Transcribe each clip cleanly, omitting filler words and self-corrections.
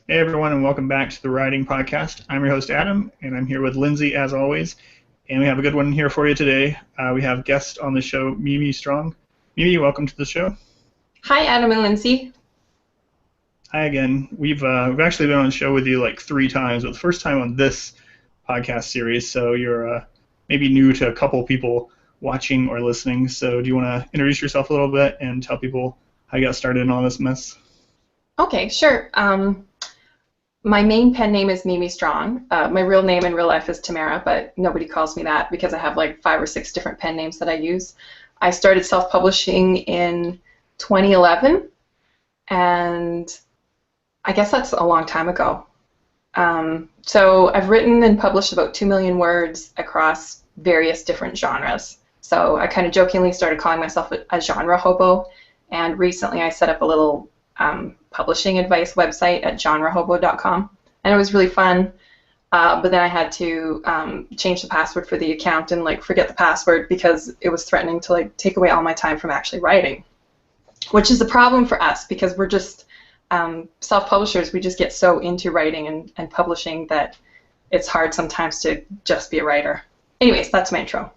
Hey everyone, and welcome back to the Writing Podcast. I'm your host Adam, and I'm here with Lindsay as always. And we have a good one here for you today. We have guest on the show, Mimi Strong. Mimi, welcome to the show. Hi, Adam and Lindsay. Hi again. We've actually been on the show with you like 3 times, but the first time on this podcast series. So you're maybe new to a couple people watching or listening. So do you want to introduce yourself a little bit and tell people how you got started in all this mess? Okay, sure. My main pen name is Mimi Strong. My real name in real life is Tamara, but nobody calls me that because I have like 5 or 6 different pen names that I use. I started self-publishing in 2011, and I guess that's a long time ago. So I've written and published about 2 million words across various different genres. So I kind of jokingly started calling myself a genre hobo, and recently I set up a little publishing advice website at genrehobo.com, and it was really fun. But then I had to change the password for the account and like forget the password because it was threatening to like take away all my time from actually writing, which is a problem for us because we're just self-publishers. We just get so into writing and publishing that it's hard sometimes to just be a writer. Anyways, that's my intro.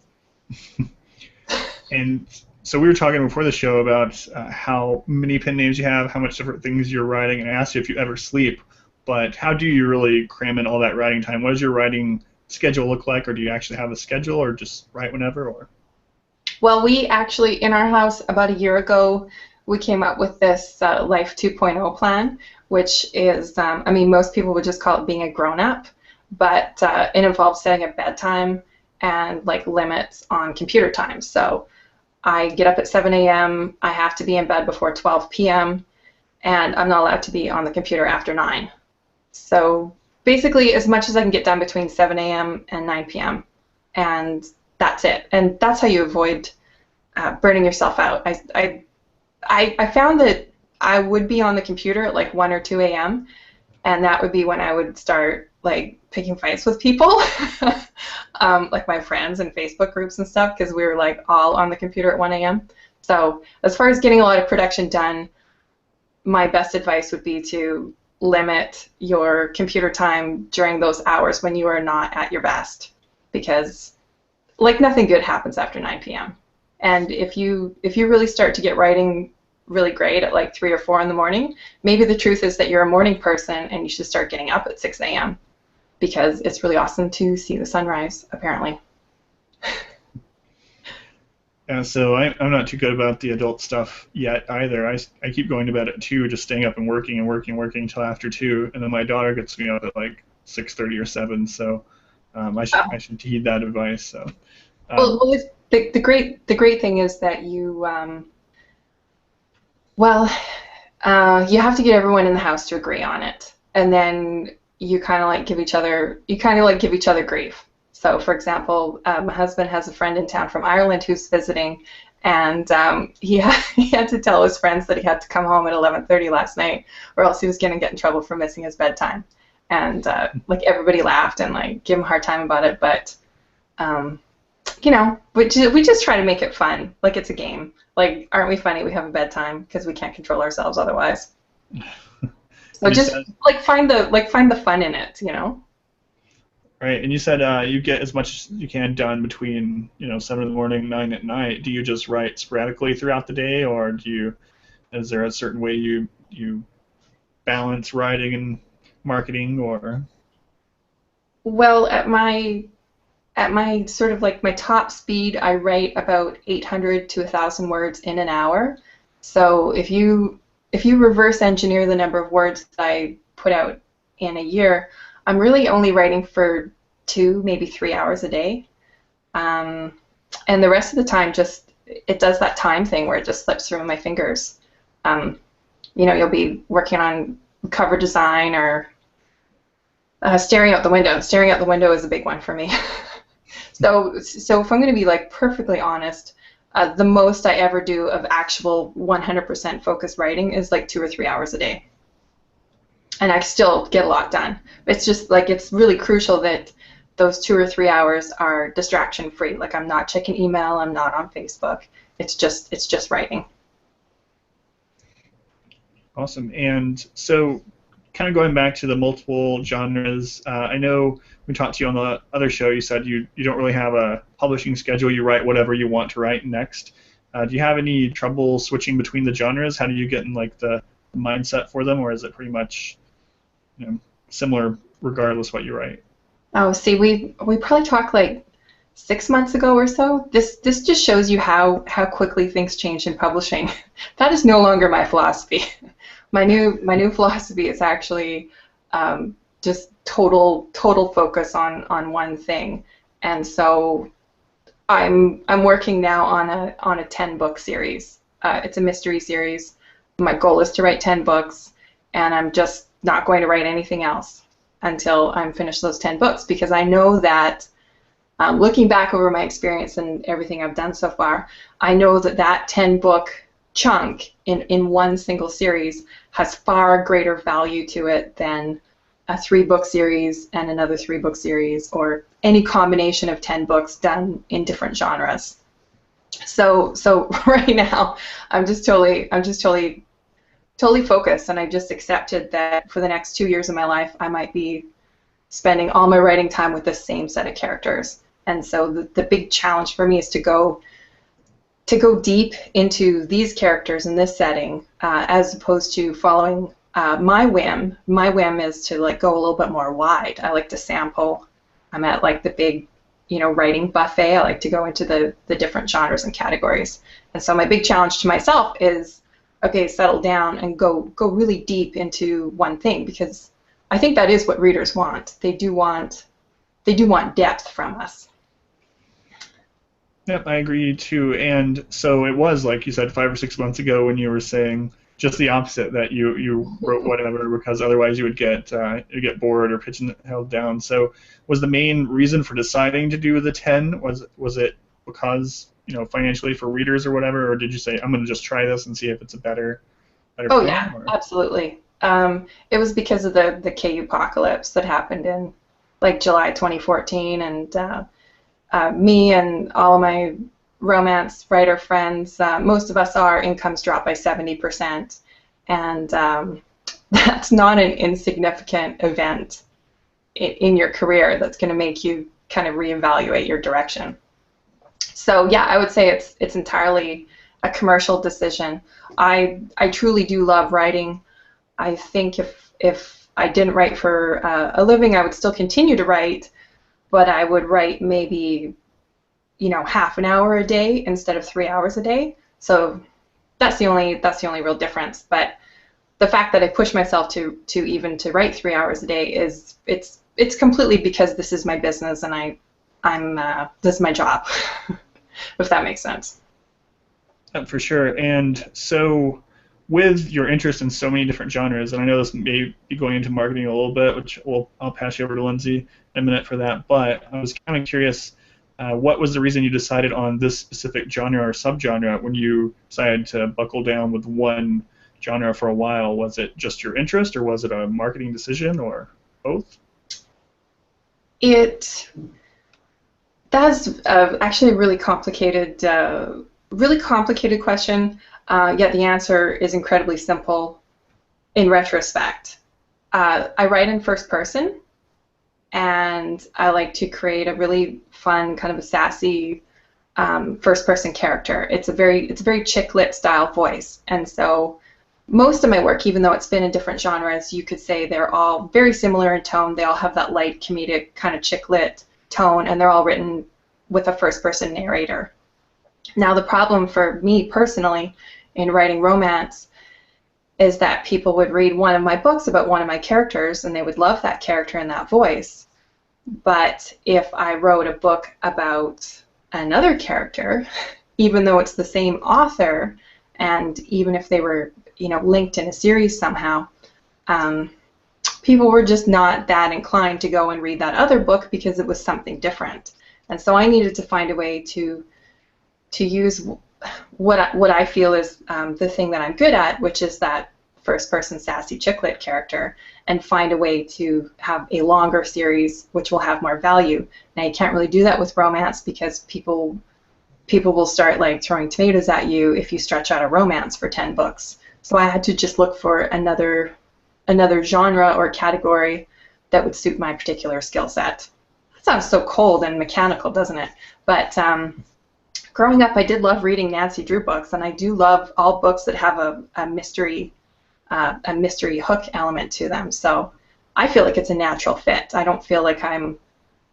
And so we were talking before the show about how many pen names you have, how much different things you're writing, and I asked you if you ever sleep. But how do you really cram in all that writing time? What does your writing schedule look like, or do you actually have a schedule, or just write whenever? Or Well, we actually, in our house, about a year ago, we came up with this Life 2.0 plan, which is, I mean, most people would just call it being a grown-up, but it involves setting a bedtime and like limits on computer time. So I get up at 7 a.m., I have to be in bed before 12 p.m., and I'm not allowed to be on the computer after 9. So basically, as much as I can get done between 7 a.m. and 9 p.m., and that's it. And that's how you avoid burning yourself out. I found that I would be on the computer at like 1 or 2 a.m., and that would be when I would start like picking fights with people, like my friends and Facebook groups and stuff, because we were like all on the computer at 1 a.m. So as far as getting a lot of production done, my best advice would be to limit your computer time during those hours when you are not at your best, because like nothing good happens after 9 p.m. And if you really start to get writing really great at like 3 or 4 in the morning, maybe the truth is that you're a morning person and you should start getting up at 6 a.m. because it's really awesome to see the sunrise, apparently. yeah, so I'm not too good about the adult stuff yet either. I keep going to bed at 2, just staying up and working and working and working until after 2, and then my daughter gets me up at like 6:30 or 7. So I should heed that advice. So um, The great thing is that well, you have to get everyone in the house to agree on it, and then you kind of like give each other grief. So, for example, my husband has a friend in town from Ireland who's visiting, and he had to tell his friends that he had to come home at 11:30 last night, or else he was going to get in trouble for missing his bedtime. And like everybody laughed and like gave him a hard time about it, but um, we just try to make it fun, like it's a game. Like, aren't we funny? We have a bedtime because we can't control ourselves otherwise. So and you just said like find the fun in it. right, and you said you get as much as you can done between 7 in the morning, 9 at night. Do you just write sporadically throughout the day, or is there a certain way you balance writing and marketing, or Well, at my sort of like my top speed, I write about 800 to 1,000 words in an hour. So if you reverse engineer the number of words that I put out in a year, I'm really only writing for 2, maybe 3 hours a day. Um, and the rest of the time, just it does that time thing where it just slips through my fingers. Um, you'll be working on cover design or staring out the window. Staring out the window is a big one for me. So if I'm going to be like perfectly honest, the most I ever do of actual 100% focused writing is like 2 or 3 hours a day, and I still get a lot done. It's just like it's really crucial that those 2 or 3 hours are distraction free. Like I'm not checking email, I'm not on Facebook. It's just writing. awesome. And so kind of going back to the multiple genres, I know we talked to you on the other show. You said you don't really have a publishing schedule. You write whatever you want to write next. Do you have any trouble switching between the genres? How do you get in like the mindset for them, or is it pretty much similar regardless what you write? Oh, see, we probably talked like 6 months ago or so. This just shows you how quickly things change in publishing. That is no longer my philosophy. My new philosophy is actually just total focus on one thing. And so I'm working now on a 10-book series. It's a mystery series. My goal is to write 10 books, and I'm just not going to write anything else until I'm finished those 10 books, because I know that looking back over my experience and everything I've done so far, I know that 10-book chunk in one single series has far greater value to it than a 3-book series and another 3-book series, or any combination of 10 books done in different genres. So right now I'm just totally focused, and I just accepted that for the next 2 years of my life I might be spending all my writing time with the same set of characters. And so the big challenge for me is to go deep into these characters in this setting, as opposed to following my whim. My whim is to like go a little bit more wide. I like to sample. I'm at like the big, writing buffet. I like to go into the different genres and categories. And so my big challenge to myself is, okay, settle down and go really deep into one thing, because I think that is what readers want. They do want depth from us. Yep, I agree too. And so it was, like you said, 5 or 6 months ago when you were saying just the opposite, that you wrote whatever because otherwise you would get bored or pigeonholed down. So was the main reason for deciding to do the 10, was it because financially for readers or whatever, or did you say I'm going to just try this and see if it's a better Oh plan? yeah, absolutely. It was because of the KU apocalypse that happened in like July 2014, and me and all of my romance writer friends, most of us, our incomes dropped by 70%, and that's not an insignificant event in your career that's going to make you kind of reevaluate your direction. So yeah, I would say it's entirely a commercial decision. I truly do love writing. I think if I didn't write for a living, I would still continue to write, but I would write maybe half an hour a day instead of 3 hours a day. So that's the only real difference. But the fact that I push myself to write 3 hours a day it's completely because this is my business, and this is my job. If that makes sense. For sure. And so with your interest in so many different genres, and I know this may be going into marketing a little bit, which I'll pass you over to Lindsay in a minute for that, but I was kind of curious, what was the reason you decided on this specific genre or subgenre when you decided to buckle down with one genre for a while? Was it just your interest, or was it a marketing decision, or both? That's actually a really complicated question, yet the answer is incredibly simple in retrospect. I write in first person, and I like to create a really fun, kind of a sassy first person character. It's a very chick lit style voice, and so most of my work, even though it's been in different genres, you could say they're all very similar in tone. They all have that light comedic kind of chick lit tone, and they're all written with a first person narrator. Now the problem for me personally in writing romance is that people would read one of my books about one of my characters, and they would love that character and that voice. But if I wrote a book about another character, even though it's the same author, and even if they were linked in a series somehow, people were just not that inclined to go and read that other book because it was something different. And so I needed to find a way to use what I feel is the thing that I'm good at, which is that first-person sassy chick lit character, and find a way to have a longer series which will have more value. Now you can't really do that with romance because people will start like throwing tomatoes at you if you stretch out a romance for 10 books. So I had to just look for another another genre or category that would suit my particular skill set. That sounds so cold and mechanical, doesn't it? But growing up, I did love reading Nancy Drew books, and I do love all books that have a mystery hook element to them. So I feel like it's a natural fit. I don't feel like I'm,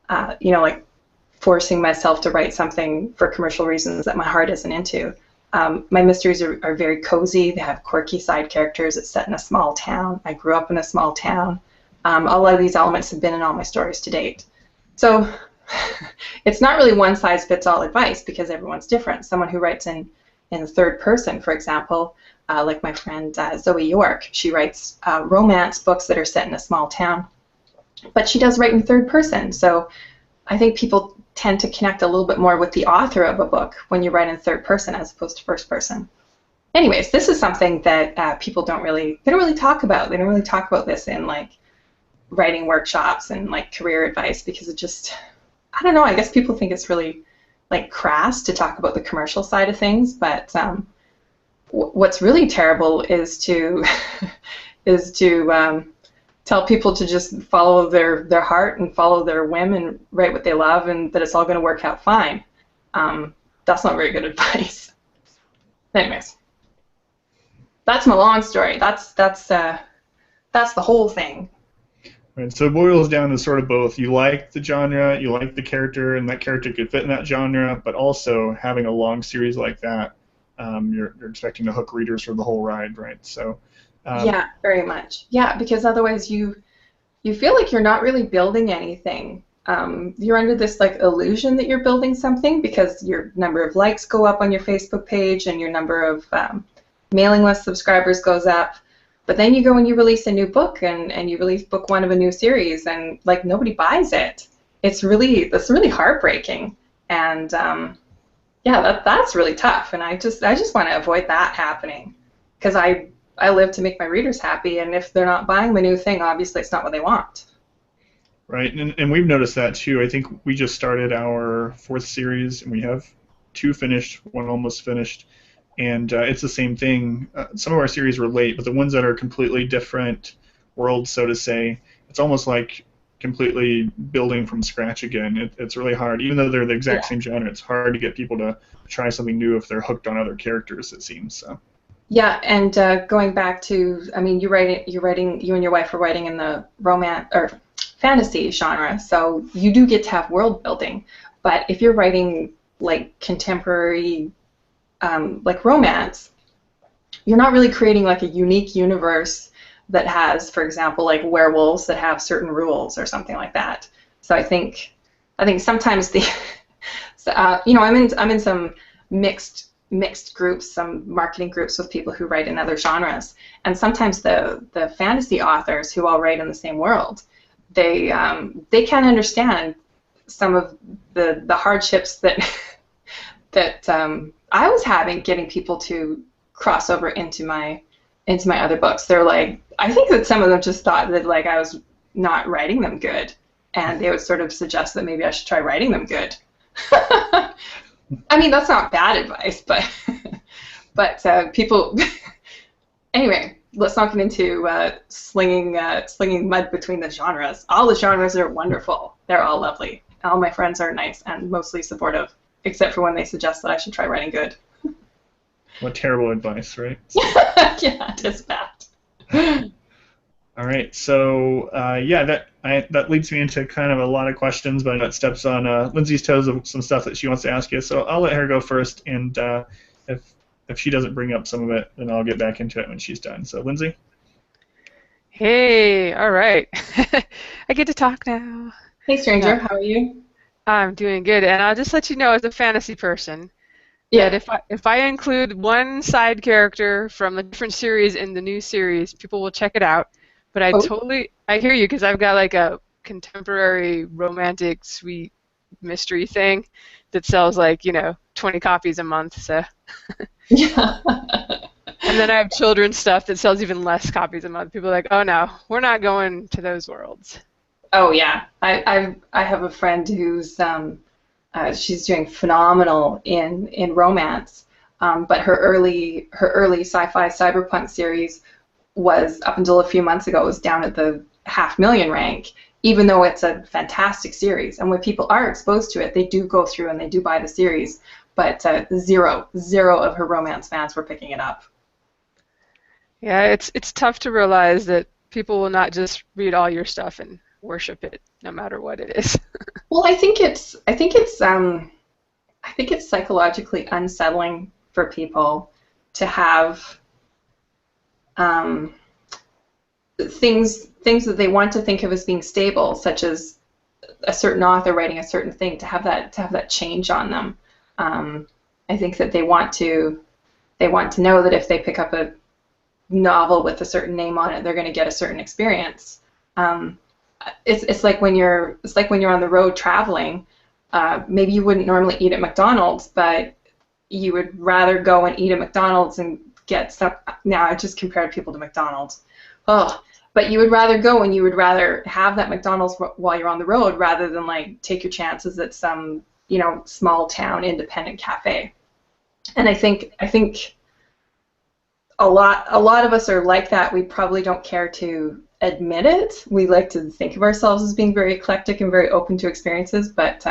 like forcing myself to write something for commercial reasons that my heart isn't into. My mysteries are very cozy. They have quirky side characters. It's set in a small town. I grew up in a small town. A lot of these elements have been in all my stories to date. So it's not really one size fits all advice because everyone's different. Someone who writes in the third person, for example, like my friend Zoe York, she writes romance books that are set in a small town, but she does write in third person. So I think people tend to connect a little bit more with the author of a book when you write in third person as opposed to first person. Anyways, this is something that people don't really talk about. They don't really talk about this in like writing workshops and like career advice because it just, I don't know, I guess people think it's really like crass to talk about the commercial side of things, but what's really terrible is to tell people to just follow their heart and follow their whim and write what they love and that it's all going to work out fine. That's not very good advice. Anyways, that's my long story. That's the whole thing. Right, so it boils down to sort of both. You like the genre, you like the character, and that character could fit in that genre, but also having a long series like that, you're expecting to hook readers for the whole ride, right? So. Yeah, very much. Yeah, because otherwise you feel like you're not really building anything. You're under this like illusion that you're building something because your number of likes go up on your Facebook page and your number of mailing list subscribers goes up. But then you go and you release a new book and you release book one of a new series and like nobody buys it. That's really heartbreaking. And that's really tough. And I just want to avoid that happening because I live to make my readers happy, and if they're not buying the new thing, obviously it's not what they want. Right, and we've noticed that too. I think we just started our 4th series, and we have 2 finished, 1 almost finished, and it's the same thing. Some of our series were late, but the ones that are completely different worlds, so to say, it's almost like completely building from scratch again. It's really hard. Even though they're the exact same genre, it's hard to get people to try something new if they're hooked on other characters, it seems. So. Yeah, and going back to, I mean, you and your wife are writing in the romance or fantasy genre, so you do get to have world building. But if you're writing like contemporary, like romance, you're not really creating like a unique universe that has, for example, like werewolves that have certain rules or something like that. So I think sometimes the, I'm in some mixed groups, some marketing groups with people who write in other genres, and sometimes the fantasy authors who all write in the same world, they can't understand some of the hardships that I was having getting people to cross over into my other books. They're like, I think that some of them just thought that like I was not writing them good, and they would sort of suggest that maybe I should try writing them good. I mean, that's not bad advice, but people. Anyway, let's not get into slinging mud between the genres. All the genres are wonderful. They're all lovely. All my friends are nice and mostly supportive, except for when they suggest that I should try writing good. What terrible advice, right? Yeah, it is bad. All right, so that leads me into kind of a lot of questions, but that steps on Lindsay's toes of some stuff that she wants to ask you. So I'll let her go first, and if she doesn't bring up some of it, then I'll get back into it when she's done. So Lindsay. Hey, all right. I get to talk now. Hey, stranger, how are you? I'm doing good, and I'll just let you know, as a fantasy person, Yeah. that if I include one side character from the different series in the new series, people will check it out. But I hear you, because I've got like a contemporary romantic sweet mystery thing that sells like 20 copies a month. So. Yeah. And then I have children's stuff that sells even less copies a month. People are like, oh no, we're not going to those worlds. Oh yeah, I have a friend who's she's doing phenomenal in romance, but her early sci-fi cyberpunk series was, up until a few months ago, was down at the 500,000 rank, even though it's a fantastic series. And when people are exposed to it, they do go through and they do buy the series. But zero of her romance fans were picking it up. Yeah, it's tough to realize that people will not just read all your stuff and worship it, no matter what it is. Well, I think it's psychologically unsettling for people to have things that they want to think of as being stable, such as a certain author writing a certain thing, to have that change on them. I think that they want to know that if they pick up a novel with a certain name on it, they're going to get a certain experience. It's like when you're on the road traveling. Maybe you wouldn't normally eat at McDonald's, but you would rather go and eat at McDonald's and get some. Now I just compared people to McDonald's. Oh, but you would rather go and you would rather have that McDonald's while you're on the road rather than like take your chances at some, you know, small town independent cafe. And I think a lot of us are like that. We probably don't care to admit it. We like to think of ourselves as being very eclectic and very open to experiences, but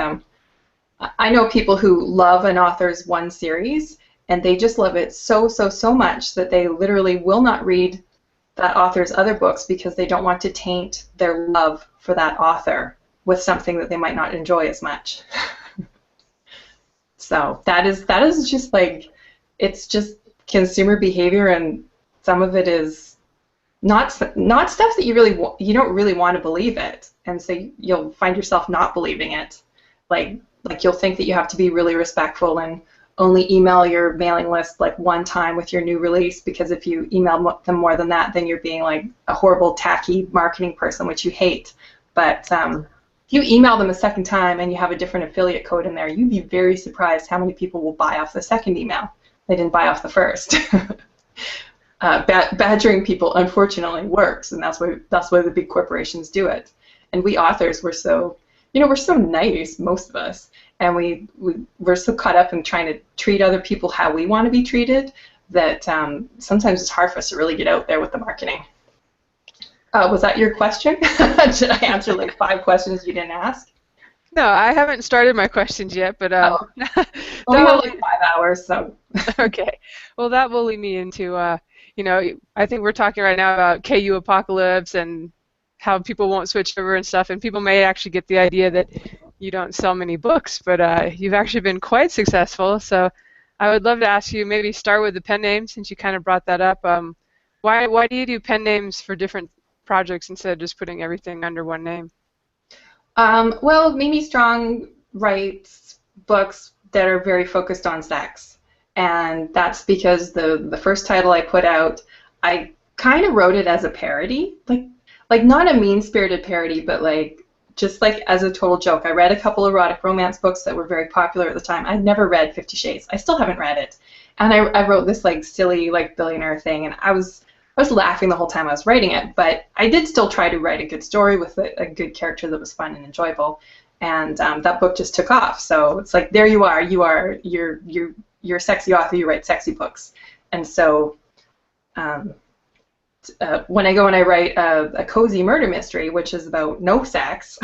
I know people who love an author's one series and they just love it so much that they literally will not read that author's other books because they don't want to taint their love for that author with something that they might not enjoy as much. So that is just like, it's just consumer behavior, and some of it is not stuff that you don't really want to believe it, and so you'll find yourself not believing it. Like you'll think that you have to be really respectful and only email your mailing list like one time with your new release, because if you email them more than that, then you're being like a horrible, tacky marketing person, which you hate. But if you email them a second time and you have a different affiliate code in there, you'd be very surprised how many people will buy off the second email. They didn't buy off the first. Badgering people, unfortunately, works, and that's why the big corporations do it. And we authors, we're so nice, most of us, and we're so caught up in trying to treat other people how we want to be treated that sometimes it's hard for us to really get out there with the marketing. Was that your question? Should I answer like 5 questions you didn't ask? No, I haven't started my questions yet, but we have like 5 hours, so. Okay, well that will lead me into I think we're talking right now about KU Apocalypse and how people won't switch over and stuff, and people may actually get the idea that you don't sell many books, but you've actually been quite successful. So I would love to ask you, maybe start with the pen name, since you kind of brought that up. Why do you do pen names for different projects instead of just putting everything under one name? Well, Mimi Strong writes books that are very focused on sex, and that's because the first title I put out, I kind of wrote it as a parody, like not a mean-spirited parody, but like just like as a total joke. I read a couple erotic romance books that were very popular at the time. I'd never read 50 Shades. I still haven't read it, and I wrote this like silly like billionaire thing, and I was laughing the whole time I was writing it, but I did still try to write a good story with a good character that was fun and enjoyable, and that book just took off. So it's like, there you are, you're a sexy author, you write sexy books. And so when I go and I write a cozy murder mystery, which is about no sex,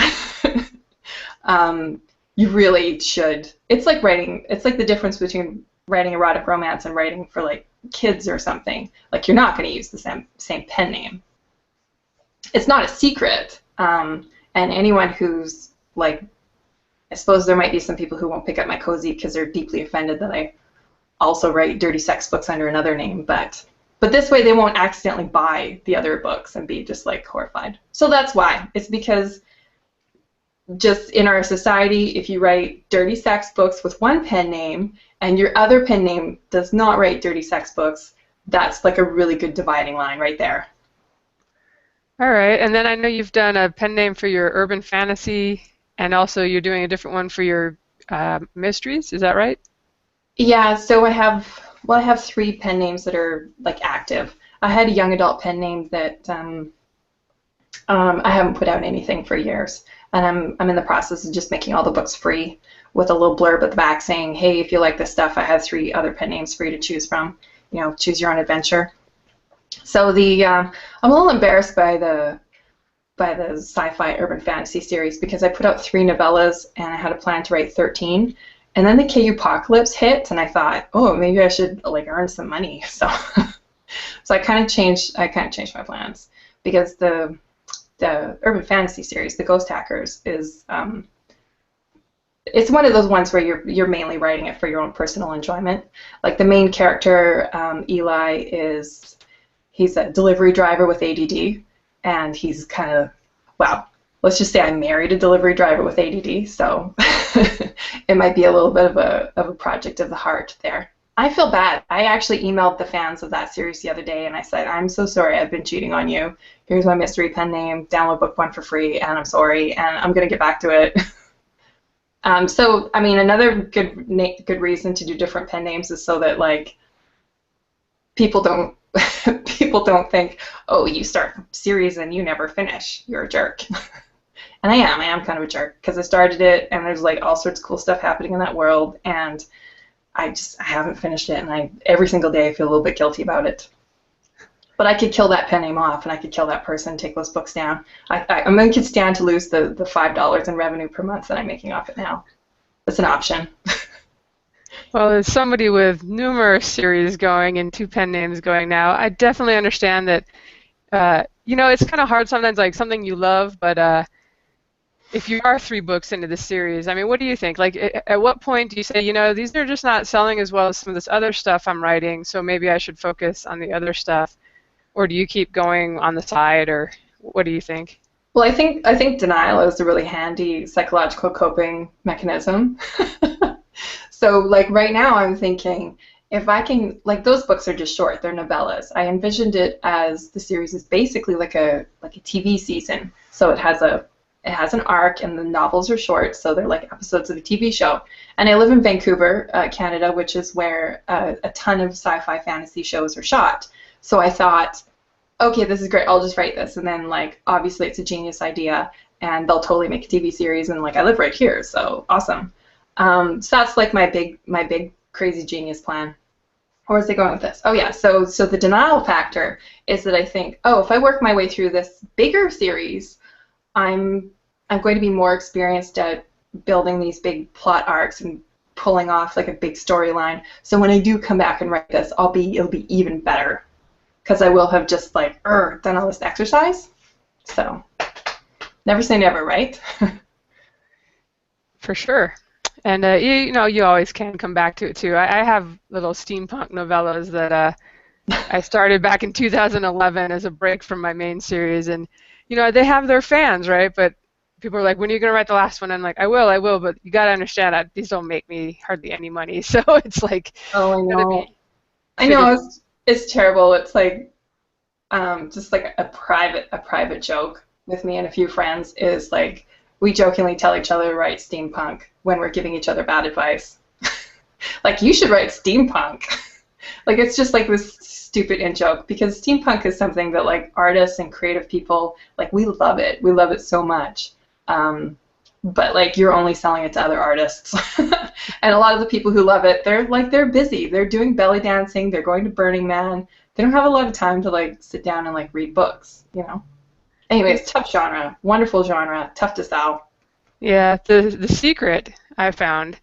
you really should. It's like the difference between writing erotic romance and writing for like kids or something. Like, you're not going to use the same pen name. It's not a secret, and anyone who's like, I suppose there might be some people who won't pick up my cozy because they're deeply offended that I also write dirty sex books under another name, but this way they won't accidentally buy the other books and be just like horrified. So that's why. It's because just in our society, if you write dirty sex books with one pen name and your other pen name does not write dirty sex books, that's like a really good dividing line right there. All right, and then I know you've done a pen name for your urban fantasy, and also you're doing a different one for your mysteries. Is that right? Yeah, so I have 3 pen names that are like active. I had a young adult pen name that I haven't put out anything for years, and I'm in the process of just making all the books free with a little blurb at the back saying, hey, if you like this stuff, I have 3 other pen names for you to choose from. You know, choose your own adventure. So I'm a little embarrassed by the sci-fi urban fantasy series because I put out 3 novellas and I had a plan to write 13. And then the KU apocalypse hit, and I thought, oh, maybe I should like earn some money. So, so I kind of changed my plans because the urban fantasy series, the Ghost Hackers, is it's one of those ones where you're mainly writing it for your own personal enjoyment. Like the main character, Eli, he's a delivery driver with ADD, and he's kind of, well, let's just say I married a delivery driver with ADD, so it might be a little bit of a project of the heart there. I feel bad. I actually emailed the fans of that series the other day, and I said, I'm so sorry I've been cheating on you. Here's my mystery pen name. Download book 1 for free, and I'm sorry, and I'm going to get back to it. So, I mean, another good reason to do different pen names is so that, like, people don't think, oh, you start a series and you never finish. You're a jerk. And I am kind of a jerk because I started it and there's like all sorts of cool stuff happening in that world, and I haven't finished it, and every single day I feel a little bit guilty about it. But I could kill that pen name off, and I could kill that person, take those books down. I mean, I could stand to lose the $5 in revenue per month that I'm making off it now. That's an option. Well, as somebody with numerous series going and 2 pen names going now, I definitely understand that, it's kind of hard sometimes, like something you love, but if you are 3 books into the series, I mean, what do you think? Like, at what point do you say, these are just not selling as well as some of this other stuff I'm writing, so maybe I should focus on the other stuff? Or do you keep going on the side, or what do you think? Well, I think denial is a really handy psychological coping mechanism. So, like, right now I'm thinking, if I can, like, those books are just short, they're novellas. I envisioned it as the series is basically like a TV season. So it has an arc, and the novels are short, so they're like episodes of a TV show. And I live in Vancouver, Canada, which is where a ton of sci-fi fantasy shows are shot. So I thought, okay, this is great, I'll just write this. And then, like, obviously it's a genius idea, and they'll totally make a TV series, and, like, I live right here, so awesome. So that's, like, my big crazy genius plan. Where was I going with this? Oh, yeah, so the denial factor is that I think, oh, if I work my way through this bigger series, I'm going to be more experienced at building these big plot arcs and pulling off, like, a big storyline. So when I do come back and write this, it'll be even better, because I will have just, like, done all this exercise. So never say never, right? For sure. And you always can come back to it too. I have little steampunk novellas that I started back in 2011 as a break from my main series, and they have their fans, right? But people are like, when are you going to write the last one? I'm like, I will, but you got to understand that these don't make me hardly any money. So it's like, oh, I know, it's terrible. It's like just like a private joke with me and a few friends is like, we jokingly tell each other to write steampunk when we're giving each other bad advice. Like, you should write steampunk. Like, it's just like this stupid in joke, because steampunk is something that, like, artists and creative people, like, we love it. We love it so much. But, like, you're only selling it to other artists. And a lot of the people who love it, they're busy. They're doing belly dancing. They're going to Burning Man. They don't have a lot of time to, like, sit down and, like, read books, Anyways, tough genre, wonderful genre, tough to sell. Yeah, the secret I found,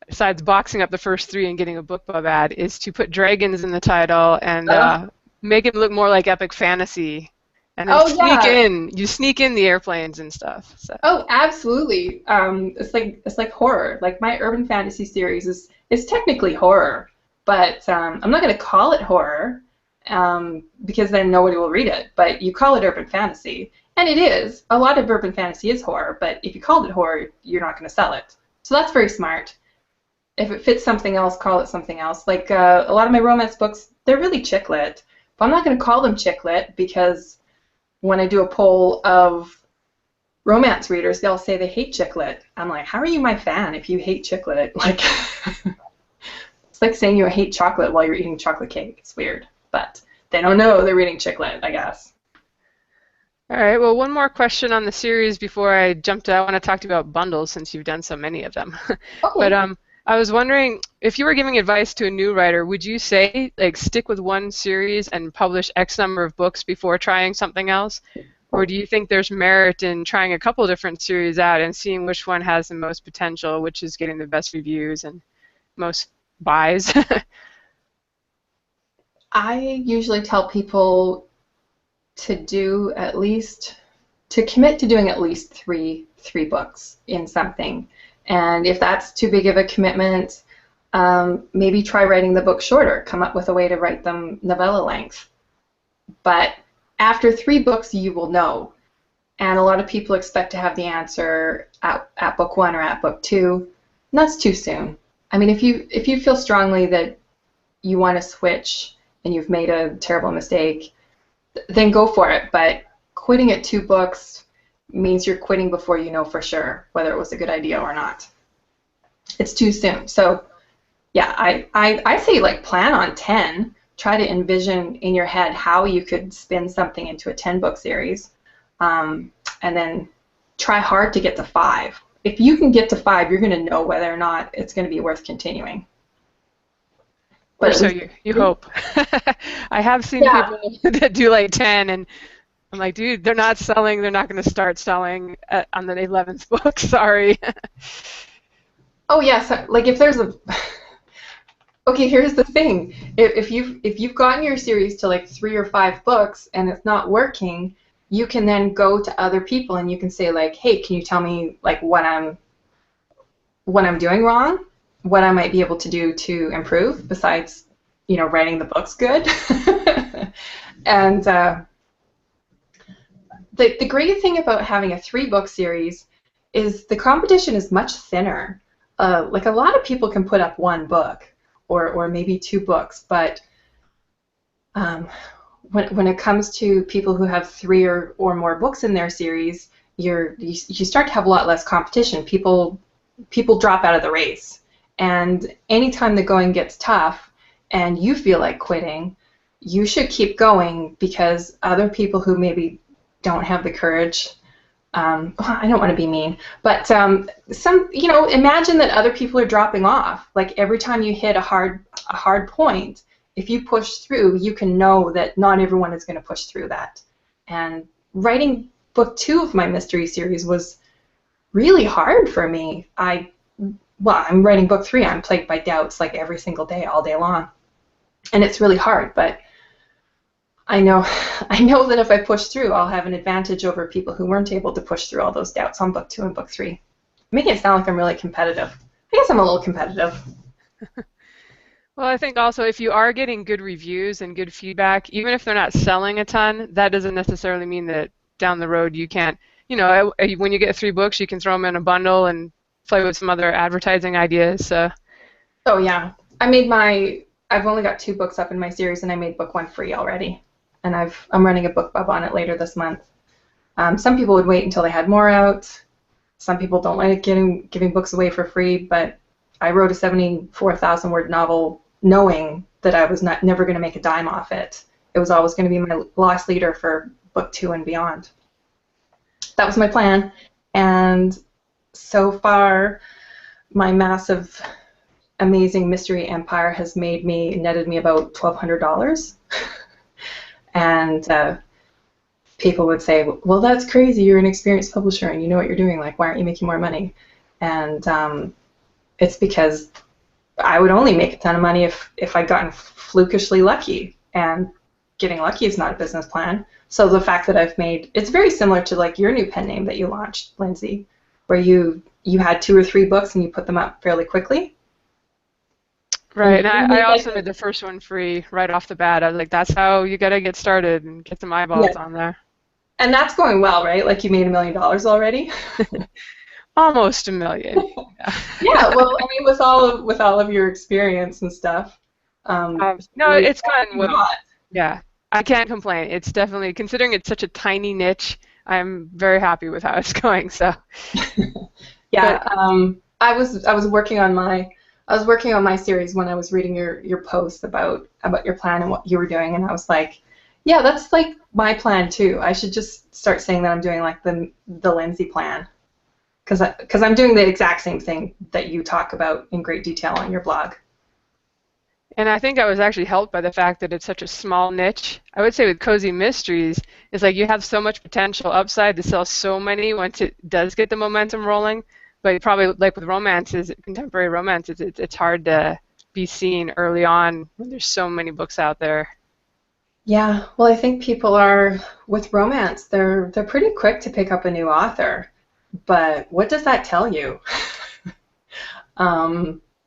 besides boxing up the first 3 and getting a BookBub ad, is to put dragons in the title and make it look more like epic fantasy, and then you sneak in the airplanes and stuff. So. Oh, absolutely. It's like horror. Like, my urban fantasy series is technically horror, but I'm not going to call it horror. Because then nobody will read it, but you call it urban fantasy, and it is. A lot of urban fantasy is horror, but if you called it horror, you're not going to sell it. So that's very smart. If it fits something else, call it something else. Like, a lot of my romance books, they're really chick lit, but I'm not going to call them chick lit, because when I do a poll of romance readers, they'll say they hate chick lit. I'm like, how are you my fan if you hate chick lit? Like, it's like saying you hate chocolate while you're eating chocolate cake. It's weird. But they don't know they're reading chick lit, I guess. All right, well, one more question on the series before I jump to, I want to talk to you about bundles since you've done so many of them. Okay. But I was wondering if you were giving advice to a new writer, would you say like stick with one series and publish X number of books before trying something else? Or do you think there's merit in trying a couple different series out and seeing which one has the most potential, which is getting the best reviews and most buys? I usually tell people to commit to doing at least three books in something. And if that's too big of a commitment, maybe try writing the book shorter. Come up with a way to write them novella length. But after 3 books, you will know. And a lot of people expect to have the answer at book 1 or at book 2. And that's too soon. I mean, if you feel strongly that you want to switch and you've made a terrible mistake, then go for it. But quitting at 2 books means you're quitting before you know for sure whether it was a good idea or not. It's too soon. So yeah, I say like plan on 10. Try to envision in your head how you could spin something into a 10-book series, and then try hard to get to 5. If you can get to 5, you're going to know whether or not it's going to be worth continuing. But so you hope. I have seen people that do like 10, and I'm like, dude, they're not selling. They're not going to start selling on the 11th book. Sorry. Oh yes, like if there's a okay, here's the thing. If you've gotten your series to like 3 or 5 books and it's not working, you can then go to other people and you can say like, hey, can you tell me like what I'm doing wrong, what I might be able to do to improve besides, you know, writing the books good. And the great thing about having a 3-book series is the competition is much thinner. Like a lot of people can put up 1 book. Or maybe 2 books, but when it comes to people who have 3 or more books in their series, you start to have a lot less competition. People drop out of the race, and anytime the going gets tough and you feel like quitting, you should keep going because other people who maybe don't have the courage. I don't want to be mean, but imagine that other people are dropping off. Like every time you hit a hard point, if you push through, you can know that not everyone is going to push through that. And writing book 2 of my mystery series was really hard for me. I'm writing book 3. I'm plagued by doubts like every single day, all day long, and it's really hard. But I know that if I push through, I'll have an advantage over people who weren't able to push through all those doubts on book 2 and book 3. Making it sound like I'm really competitive. I guess I'm a little competitive. Well, I think also if you are getting good reviews and good feedback, even if they're not selling a ton, that doesn't necessarily mean that down the road you can't, when you get 3 books, you can throw them in a bundle and play with some other advertising ideas. Oh yeah, I've only got 2 books up in my series, and I made book 1 free already. And I'm running a book club on it later this month. Some people would wait until they had more out. Some people don't like giving books away for free, but I wrote a 74,000-word novel knowing that I was never going to make a dime off it. It was always going to be my loss leader for book 2 and beyond. That was my plan, and so far my massive, amazing mystery empire has netted me about $1,200. And people would say, well, that's crazy. You're an experienced publisher and you know what you're doing. Like, why aren't you making more money? And it's because I would only make a ton of money if I'd gotten flukishly lucky. And getting lucky is not a business plan. So the fact that I've made, it's very similar to like your new pen name that you launched, Lindsay, where you had 2 or 3 books and you put them up fairly quickly. Right, and I also made the first one free right off the bat. I was like, that's how you got to get started and get some eyeballs on there. And that's going well, right? Like you made $1 million already? Almost $1 million. Yeah, well, I mean, with all of your experience and stuff. No, it's gone well. Yeah, I can't complain. It's definitely, considering it's such a tiny niche, I'm very happy with how it's going. So. Yeah, I was working on my series when I was reading your posts about your plan and what you were doing, and I was like, yeah, that's like my plan too. I should just start saying that I'm doing like the Lindsay plan, because I'm doing the exact same thing that you talk about in great detail on your blog. And I think I was actually helped by the fact that it's such a small niche. I would say with Cozy Mysteries, it's like you have so much potential upside to sell so many once it does get the momentum rolling. But probably like with romances, contemporary romances, it's hard to be seen early on when there's so many books out there. Yeah, well, I think people are with romance. They're pretty quick to pick up a new author, but what does that tell you?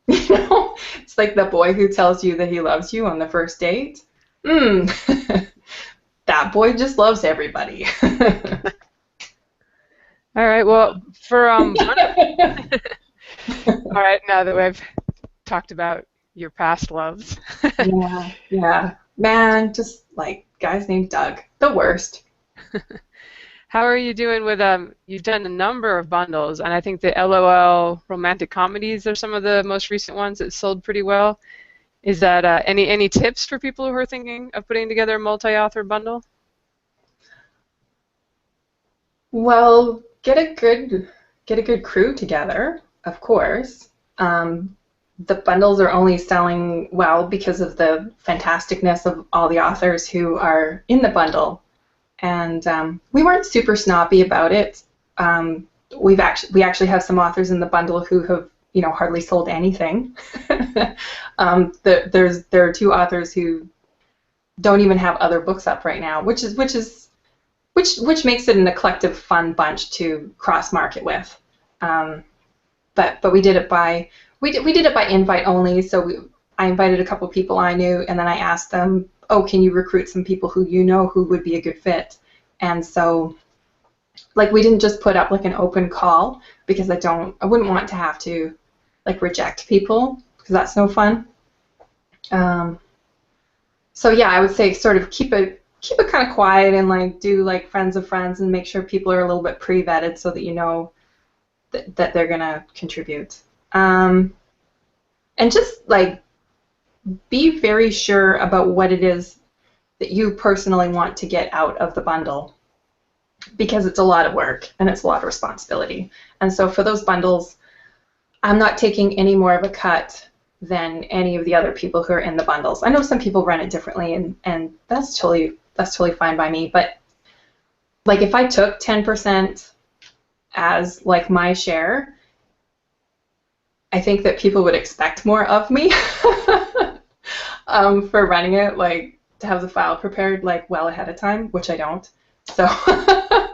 It's like the boy who tells you that he loves you on the first date. That boy just loves everybody. All right. Well, for all right. Now that we've talked about your past loves. Yeah. Man, just like guys named Doug, the worst. How are you doing with you've done a number of bundles, and I think the LOL romantic comedies are some of the most recent ones that sold pretty well. Is that any tips for people who are thinking of putting together a multi-author bundle? Well, get a good crew together, of course. The bundles are only selling well because of the fantasticness of all the authors who are in the bundle. And we weren't super snobby about it. We actually have some authors in the bundle who have hardly sold anything. There are 2 authors who don't even have other books up right now, which makes it an eclectic, fun bunch to cross market with. But we did it by invite only. So I invited a couple people I knew, and then I asked them, oh, can you recruit some people who who would be a good fit? And so, like, we didn't just put up like an open call because I wouldn't want to have to like reject people because that's no fun. So yeah, I would say sort of keep it kind of quiet and like do like friends of friends and make sure people are a little bit pre-vetted so that you know that they're gonna contribute. And just like be very sure about what it is that you personally want to get out of the bundle, because it's a lot of work and it's a lot of responsibility. And so for those bundles, I'm not taking any more of a cut than any of the other people who are in the bundles. I know some people run it differently, and that's totally fine by me. But like if I took 10% as like my share, I think that people would expect more of me for running it, like to have the file prepared like well ahead of time, which I don't. So where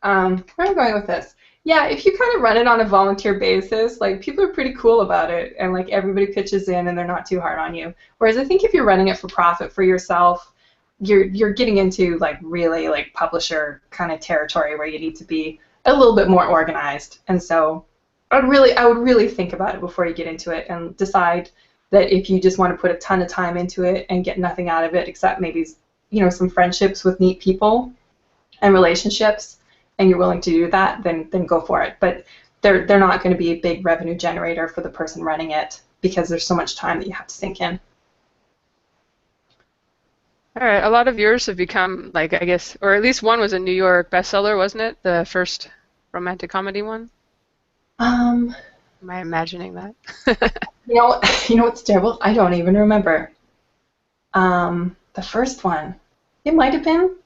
am I going with this? Yeah, if you kind of run it on a volunteer basis, like people are pretty cool about it, and like everybody pitches in and they're not too hard on you. Whereas I think if you're running it for profit for yourself, you're getting into like really like publisher kind of territory where you need to be a little bit more organized. And so I would really think about it before you get into it and decide that if you just want to put a ton of time into it and get nothing out of it except maybe some friendships with neat people and relationships, and you're willing to do that, then go for it. But they're not going to be a big revenue generator for the person running it because there's so much time that you have to sink in. All right, a lot of yours have become like, I guess, or at least one was a New York bestseller, wasn't it? The first romantic comedy one? Am I imagining that? You know what's terrible? I don't even remember. The first one. It might have been.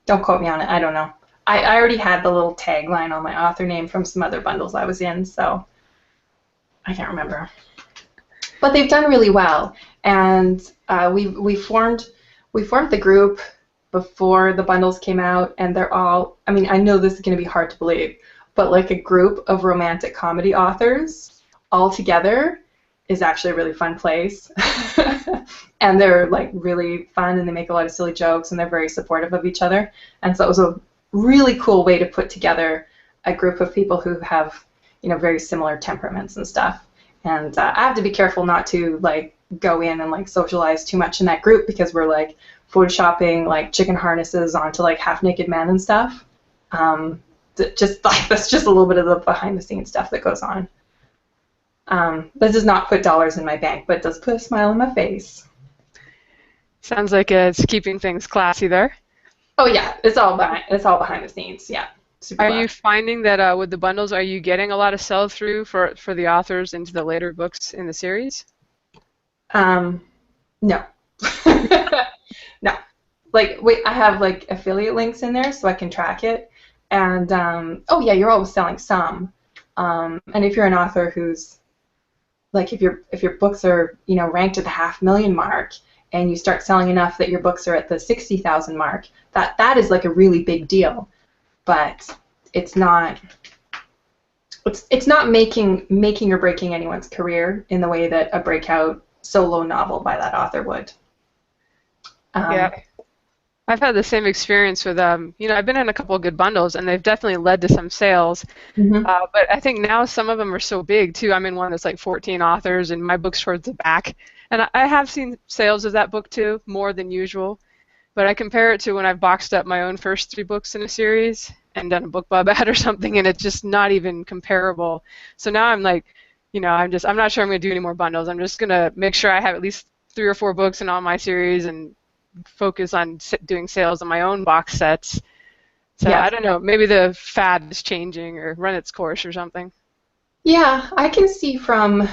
Don't quote me on it. I don't know. I already had the little tagline on my author name from some other bundles I was in, so I can't remember. But they've done really well, and we formed the group before the bundles came out, and they're all. I mean, I know this is going to be hard to believe, but like a group of romantic comedy authors all together is actually a really fun place. And they're like really fun, and they make a lot of silly jokes, and they're very supportive of each other. And so it was a really cool way to put together a group of people who have very similar temperaments and stuff. And I have to be careful not to like go in and like socialize too much in that group because we're like photoshopping like chicken harnesses onto like half-naked men and stuff. That's just a little bit of the behind-the-scenes stuff that goes on. This does not put dollars in my bank, but it does put a smile on my face. Sounds like it's keeping things classy there. Oh yeah, it's all behind the scenes. Yeah. super Are glad. you finding that with the bundles, are you getting a lot of sell-through for the authors into the later books in the series? No. No. Like, wait, I have like affiliate links in there so I can track it. And oh yeah, you're always selling some. And if you're an author who's like, if your books are, you know, ranked at the 500,000 mark, and you start selling enough that your books are at the 60,000 mark, that is like a really big deal. But it's not making or breaking anyone's career in the way that a breakout solo novel by that author would. Yeah. I've had the same experience with, you know, I've been in a couple of good bundles, and they've definitely led to some sales. Mm-hmm. But I think now some of them are so big, too. I'm in one that's like 14 authors, and my book's towards the back. And I have seen sales of that book, too, more than usual. But I compare it to when I've boxed up my own first 3 books in a series and done a BookBub ad or something, and it's just not even comparable. So now I'm like, you know, I'm not sure I'm going to do any more bundles. I'm just going to make sure I have at least 3 or 4 books in all my series and focus on doing sales on my own box sets. So Yeah. I don't know, maybe the fad is changing or run its course or something. Yeah, I can see from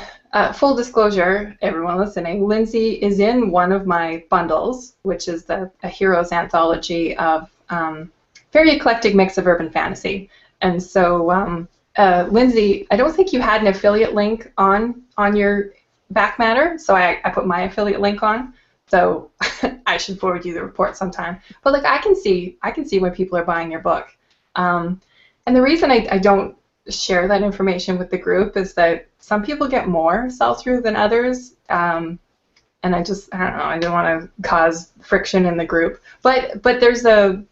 full disclosure, everyone listening, Lindsay is in one of my bundles, which is a Heroes anthology of very eclectic mix of urban fantasy. And so, Lindsay, I don't think you had an affiliate link on your back matter, so I put my affiliate link on. So I should forward you the report sometime. But like, I can see when people are buying your book. And the reason I don't share that information with the group is that some people get more sell-through than others, and I don't know, I don't want to cause friction in the group. But there's one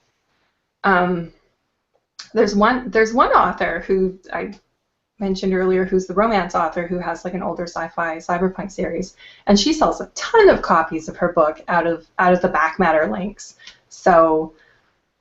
author who I mentioned earlier, who's the romance author, who has like an older sci-fi cyberpunk series, and she sells a ton of copies of her book out of the back matter links. So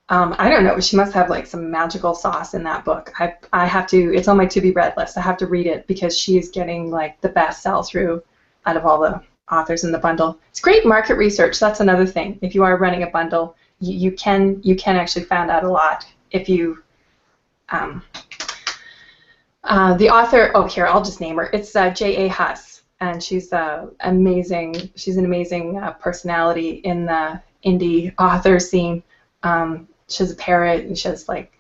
I don't know, she must have like some magical sauce in that book. I have to, it's on my to be read list. I have to read it because she is getting like the best sell through out of all the authors in the bundle. It's great market research. That's another thing. If you are running a bundle, you can actually find out a lot if you the author, oh here, I'll just name her. It's J.A. Huss, and she's amazing. She's an amazing personality in the indie author scene. She has a parrot, and she has like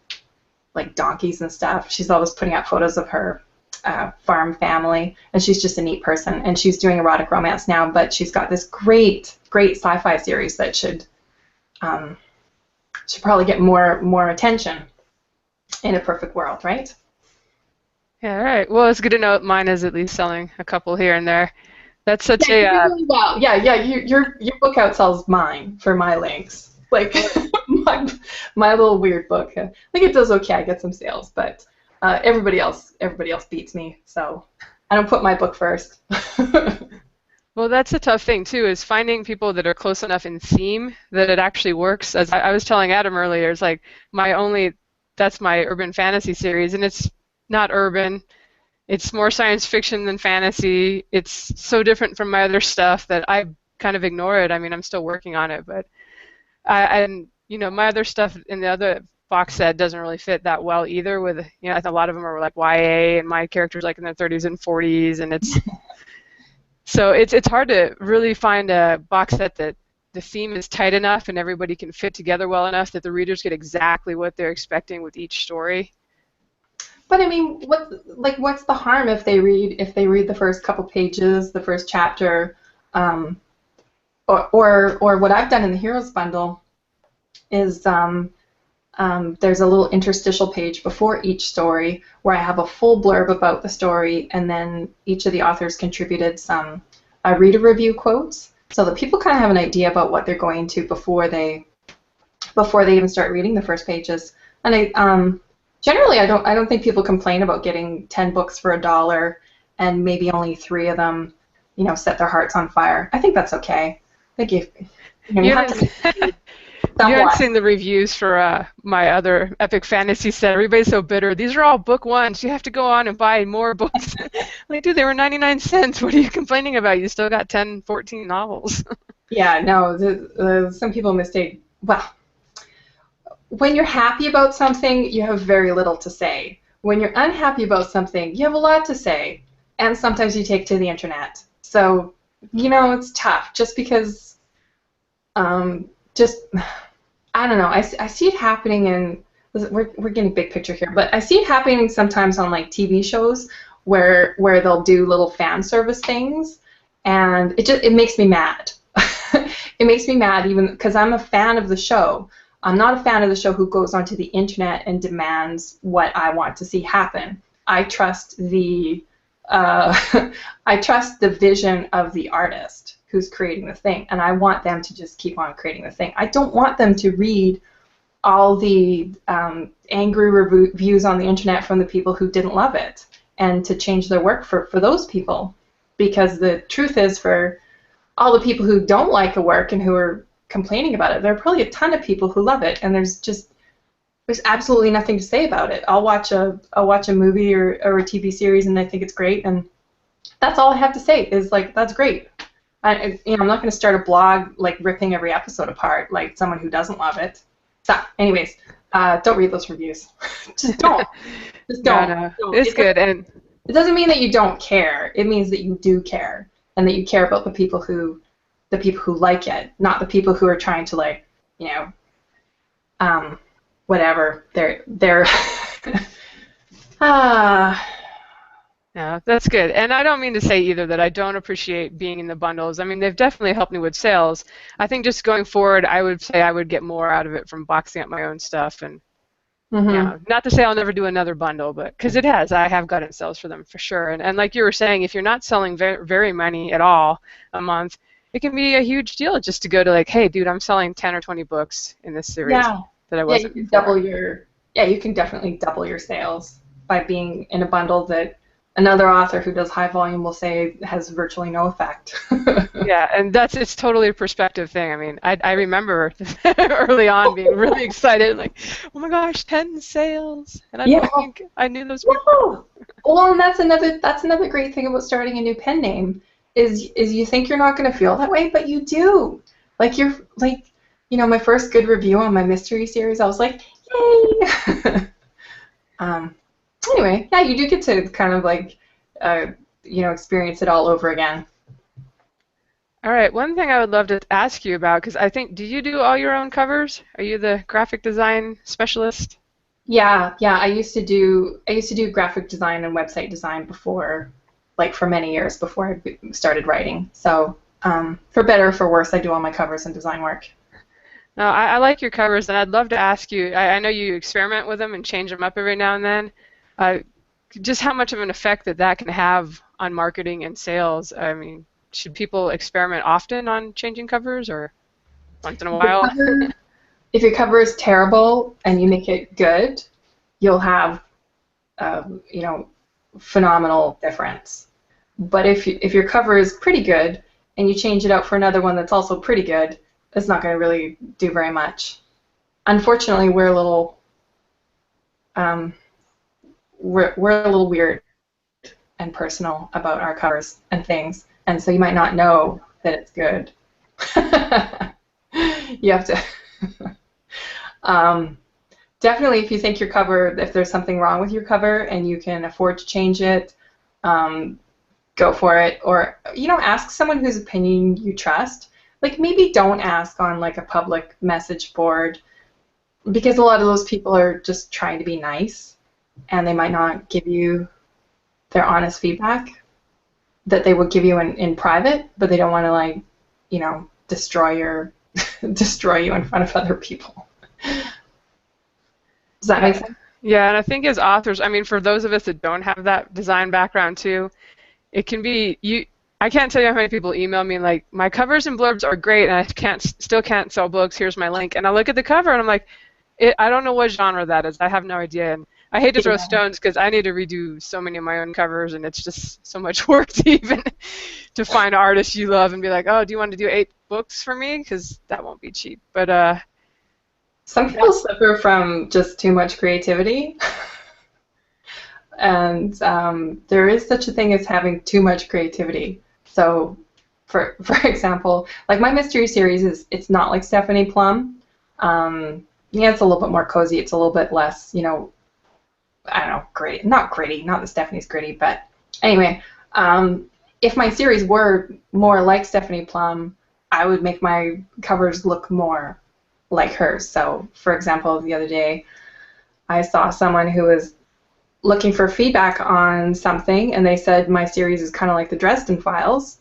donkeys and stuff. She's always putting out photos of her farm family, and she's just a neat person. And she's doing erotic romance now, but she's got this great sci-fi series that should probably get more attention in a perfect world, right? Yeah, all right. Well, it's good to know mine is at least selling a couple here and there. That's such Yeah, you a do really well. Yeah. Your book outsells mine for my links. Like my little weird book. I think it does okay. I get some sales, but everybody else beats me. So I don't put my book first. well, that's a tough thing too, is finding people that are close enough in theme that it actually works. As I was telling Adam earlier, it's like that's my urban fantasy series, and it's not urban. It's more science fiction than fantasy. It's so different from my other stuff that I kind of ignore it. I mean, I'm still working on it, but and you know, my other stuff in the other box set doesn't really fit that well either. With, you know, I think a lot of them are like YA, and my characters like in their 30s and 40s, and it's so it's hard to really find a box set that the theme is tight enough and everybody can fit together well enough that the readers get exactly what they're expecting with each story. But I mean, what's the harm if they read the first couple pages, the first chapter, or what I've done in the Heroes bundle is there's a little interstitial page before each story where I have a full blurb about the story, and then each of the authors contributed some reader review quotes, so that people kind of have an idea about what they're going to before they even start reading the first pages. And generally, I don't think people complain about getting 10 books for $1 and maybe only 3 of them, you know, set their hearts on fire. I think that's okay. I think you have to. You haven't seen the reviews for my other epic fantasy set. Everybody's so bitter. These are all book ones. You have to go on and buy more books. Like, dude, they were 99 cents. What are you complaining about? You still got 10, 14 novels. Yeah, no, some people mistake. Well, when you're happy about something, you have very little to say. When you're unhappy about something, you have a lot to say, and sometimes you take to the internet. So, it's tough just because, just, I don't know, I see it happening in, we're getting big picture here, but I see it happening sometimes on like TV shows where they'll do little fan service things, and it makes me mad. It makes me mad even because I'm a fan of the show. I'm not a fan of the show who goes onto the internet and demands what I want to see happen. I trust the I trust the vision of the artist who's creating the thing, and I want them to just keep on creating the thing. I don't want them to read all the angry reviews on the internet from the people who didn't love it and to change their work for those people. Because the truth is, for all the people who don't like a work and who are complaining about it, there are probably a ton of people who love it, and there's absolutely nothing to say about it. I'll watch a movie or a TV series and I think it's great, and that's all I have to say is like, that's great. I'm not going to start a blog like ripping every episode apart like someone who doesn't love it. So, anyways, don't read those reviews. Just don't. Just don't. No. It's good, and it doesn't mean that you don't care. It means that you do care, and that you care about the people who like it, not the people who are trying to like, whatever. They're No, that's good. And I don't mean to say either that I don't appreciate being in the bundles. I mean, they've definitely helped me with sales. I think just going forward, I would say I would get more out of it from boxing up my own stuff. And not to say I'll never do another bundle, but because I have gotten sales for them for sure. And like you were saying, if you're not selling very, very many at all a month, it can be a huge deal just to go to like, hey, dude, I'm selling 10 or 20 books in this series that I wasn't before. You can definitely double your sales by being in a bundle that another author who does high volume will say has virtually no effect. Yeah, and it's totally a perspective thing. I mean, I remember early on being really excited, like, oh my gosh, 10 sales, and I don't think I knew those people. Whoa. Well, and that's another great thing about starting a new pen name is you think you're not going to feel that way, but you do. Like my first good review on my mystery series, I was like, yay. Anyway, yeah, you do get to kind of like, experience it all over again. All right, one thing I would love to ask you about, because I think, do you do all your own covers? Are you the graphic design specialist? Yeah, I used to do graphic design and website design before, like for many years before I started writing. So, for better or for worse, I do all my covers and design work. No, I like your covers, and I'd love to ask you, I know you experiment with them and change them up every now and then. Just how much of an effect that can have on marketing and sales. I mean, should people experiment often on changing covers or once in a while? If your cover is terrible and you make it good, you'll have, phenomenal difference. But if your cover is pretty good and you change it out for another one that's also pretty good, it's not going to really do very much. Unfortunately, we're a little weird and personal about our covers and things, and so you might not know that it's good. You have to definitely, if you think your cover, if there's something wrong with your cover and you can afford to change it, go for it. Or ask someone whose opinion you trust. Like, maybe don't ask on like a public message board, because a lot of those people are just trying to be nice, and they might not give you their honest feedback that they would give you in private, but they don't want to destroy you in front of other people. Does that make sense? Yeah, and I think as authors, I mean, for those of us that don't have that design background too, it can be I can't tell you how many people email me like, my covers and blurbs are great, and I still can't sell books. Here's my link, and I look at the cover and I'm like, I don't know what genre that is. I have no idea. And I hate to throw stones because I need to redo so many of my own covers, and it's just so much work to even to find artists you love and be like, oh, do you want to do 8 books for me? Because that won't be cheap. But some people suffer from just too much creativity. And there is such a thing as having too much creativity. So, for example, like my mystery series it's not like Stephanie Plum. yeah, it's a little bit more cozy. It's a little bit less, I don't know, gritty. Not gritty. Not that Stephanie's gritty, but anyway, if my series were more like Stephanie Plum, I would make my covers look more like hers. So, for example, the other day, I saw someone who was looking for feedback on something, and they said my series is kind of like the Dresden Files.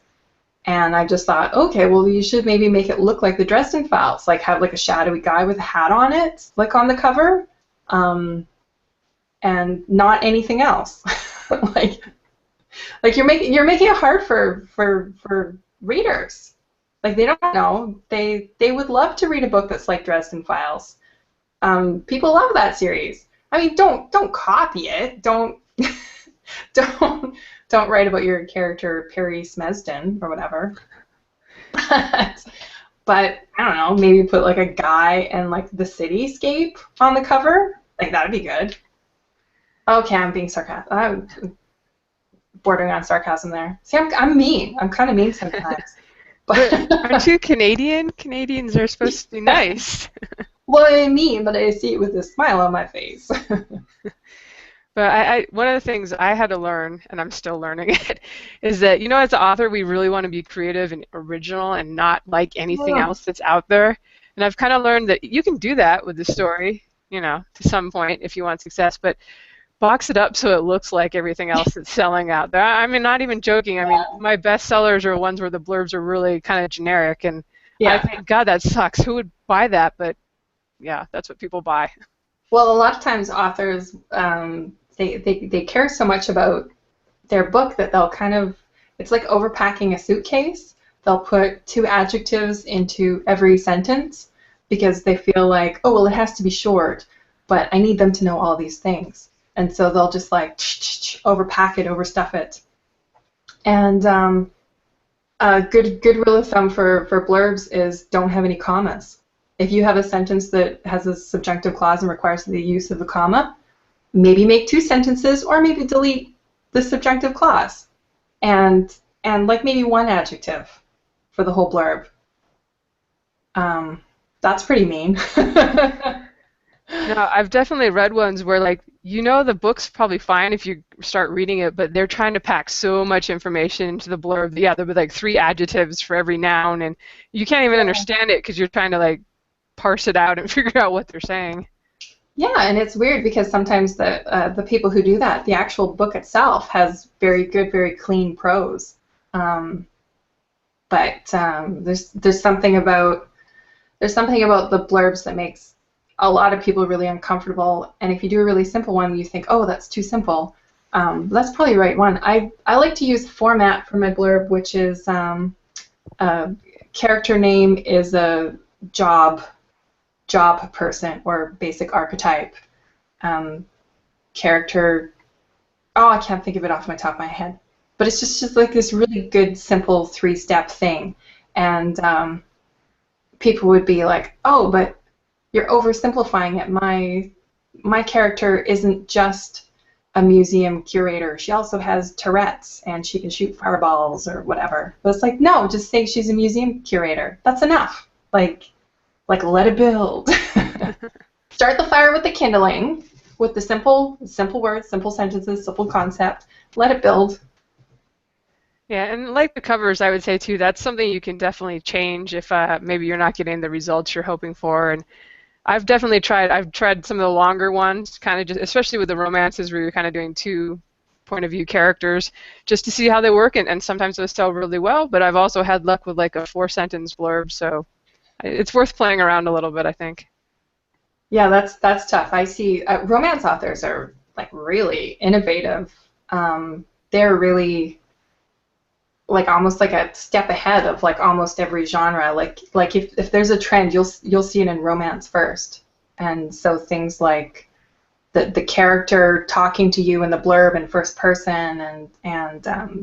And I just thought, okay, well, you should maybe make it look like the Dresden Files, like have like a shadowy guy with a hat on it, like on the cover, and not anything else. like you're making it hard for readers. Like they don't know. They would love to read a book that's like Dresden Files. People love that series. I mean, don't copy it. Don't don't write about your character Perry Smesden or whatever. But I don't know, maybe put like a guy and like the cityscape on the cover. Like that'd be good. Okay, I'm being sarcastic. I'm bordering on sarcasm there. See, I'm mean. I'm kind of mean sometimes. But aren't you Canadian? Canadians are supposed to be nice. Well, I mean, but I see it with a smile on my face. But one of the things I had to learn, and I'm still learning it, is that, as an author, we really want to be creative and original and not like anything else that's out there. And I've kind of learned that you can do that with the story, to some point if you want success, but box it up so it looks like everything else that's selling out there. I mean, not even joking. I mean, my best sellers are ones where the blurbs are really kind of generic, and I think, God, that sucks. Who would buy that? But, yeah, that's what people buy. Well, a lot of times authors, they care so much about their book that they'll kind of, it's like overpacking a suitcase. They'll put 2 adjectives into every sentence because they feel like, oh, well, it has to be short, but I need them to know all these things. And so they'll just like overpack it, overstuff it. And a good rule of thumb for blurbs is don't have any commas. If you have a sentence that has a subjunctive clause and requires the use of a comma, maybe make 2 sentences, or maybe delete the subjunctive clause, and like maybe 1 adjective for the whole blurb. That's pretty mean. No, I've definitely read ones where, like, the book's probably fine if you start reading it, but they're trying to pack so much information into the blurb. Yeah, there'll be like 3 adjectives for every noun, and you can't even understand it because you're trying to like parse it out and figure out what they're saying. Yeah, and it's weird because sometimes the people who do that, the actual book itself has very good, very clean prose. But there's something about the blurbs that makes a lot of people really uncomfortable. And if you do a really simple one, you think, oh, that's too simple. That's probably the right one. I like to use format for my blurb, which is character name is a job person or basic archetype. Character, I can't think of it off my top of my head. But it's just like this really good, simple 3-step thing. And people would be like, oh, but you're oversimplifying it. My character isn't just a museum curator. She also has Tourette's, and she can shoot fireballs or whatever. But it's like, no, just say she's a museum curator. That's enough. Like let it build. Start the fire with the kindling, with the simple words, simple sentences, simple concept. Let it build. Yeah, and like the covers, I would say too, that's something you can definitely change if maybe you're not getting the results you're hoping for. And I've tried some of the longer ones, kind of just, especially with the romances where you're kind of doing 2 point of view characters, just to see how they work, and sometimes those sell really well. But I've also had luck with like a 4-sentence blurb, so it's worth playing around a little bit, I think. Yeah, that's tough. I see romance authors are like really innovative. They're really like almost like a step ahead of like almost every genre. Like if there's a trend, you'll see it in romance first. And so things like the character talking to you in the blurb in first person, and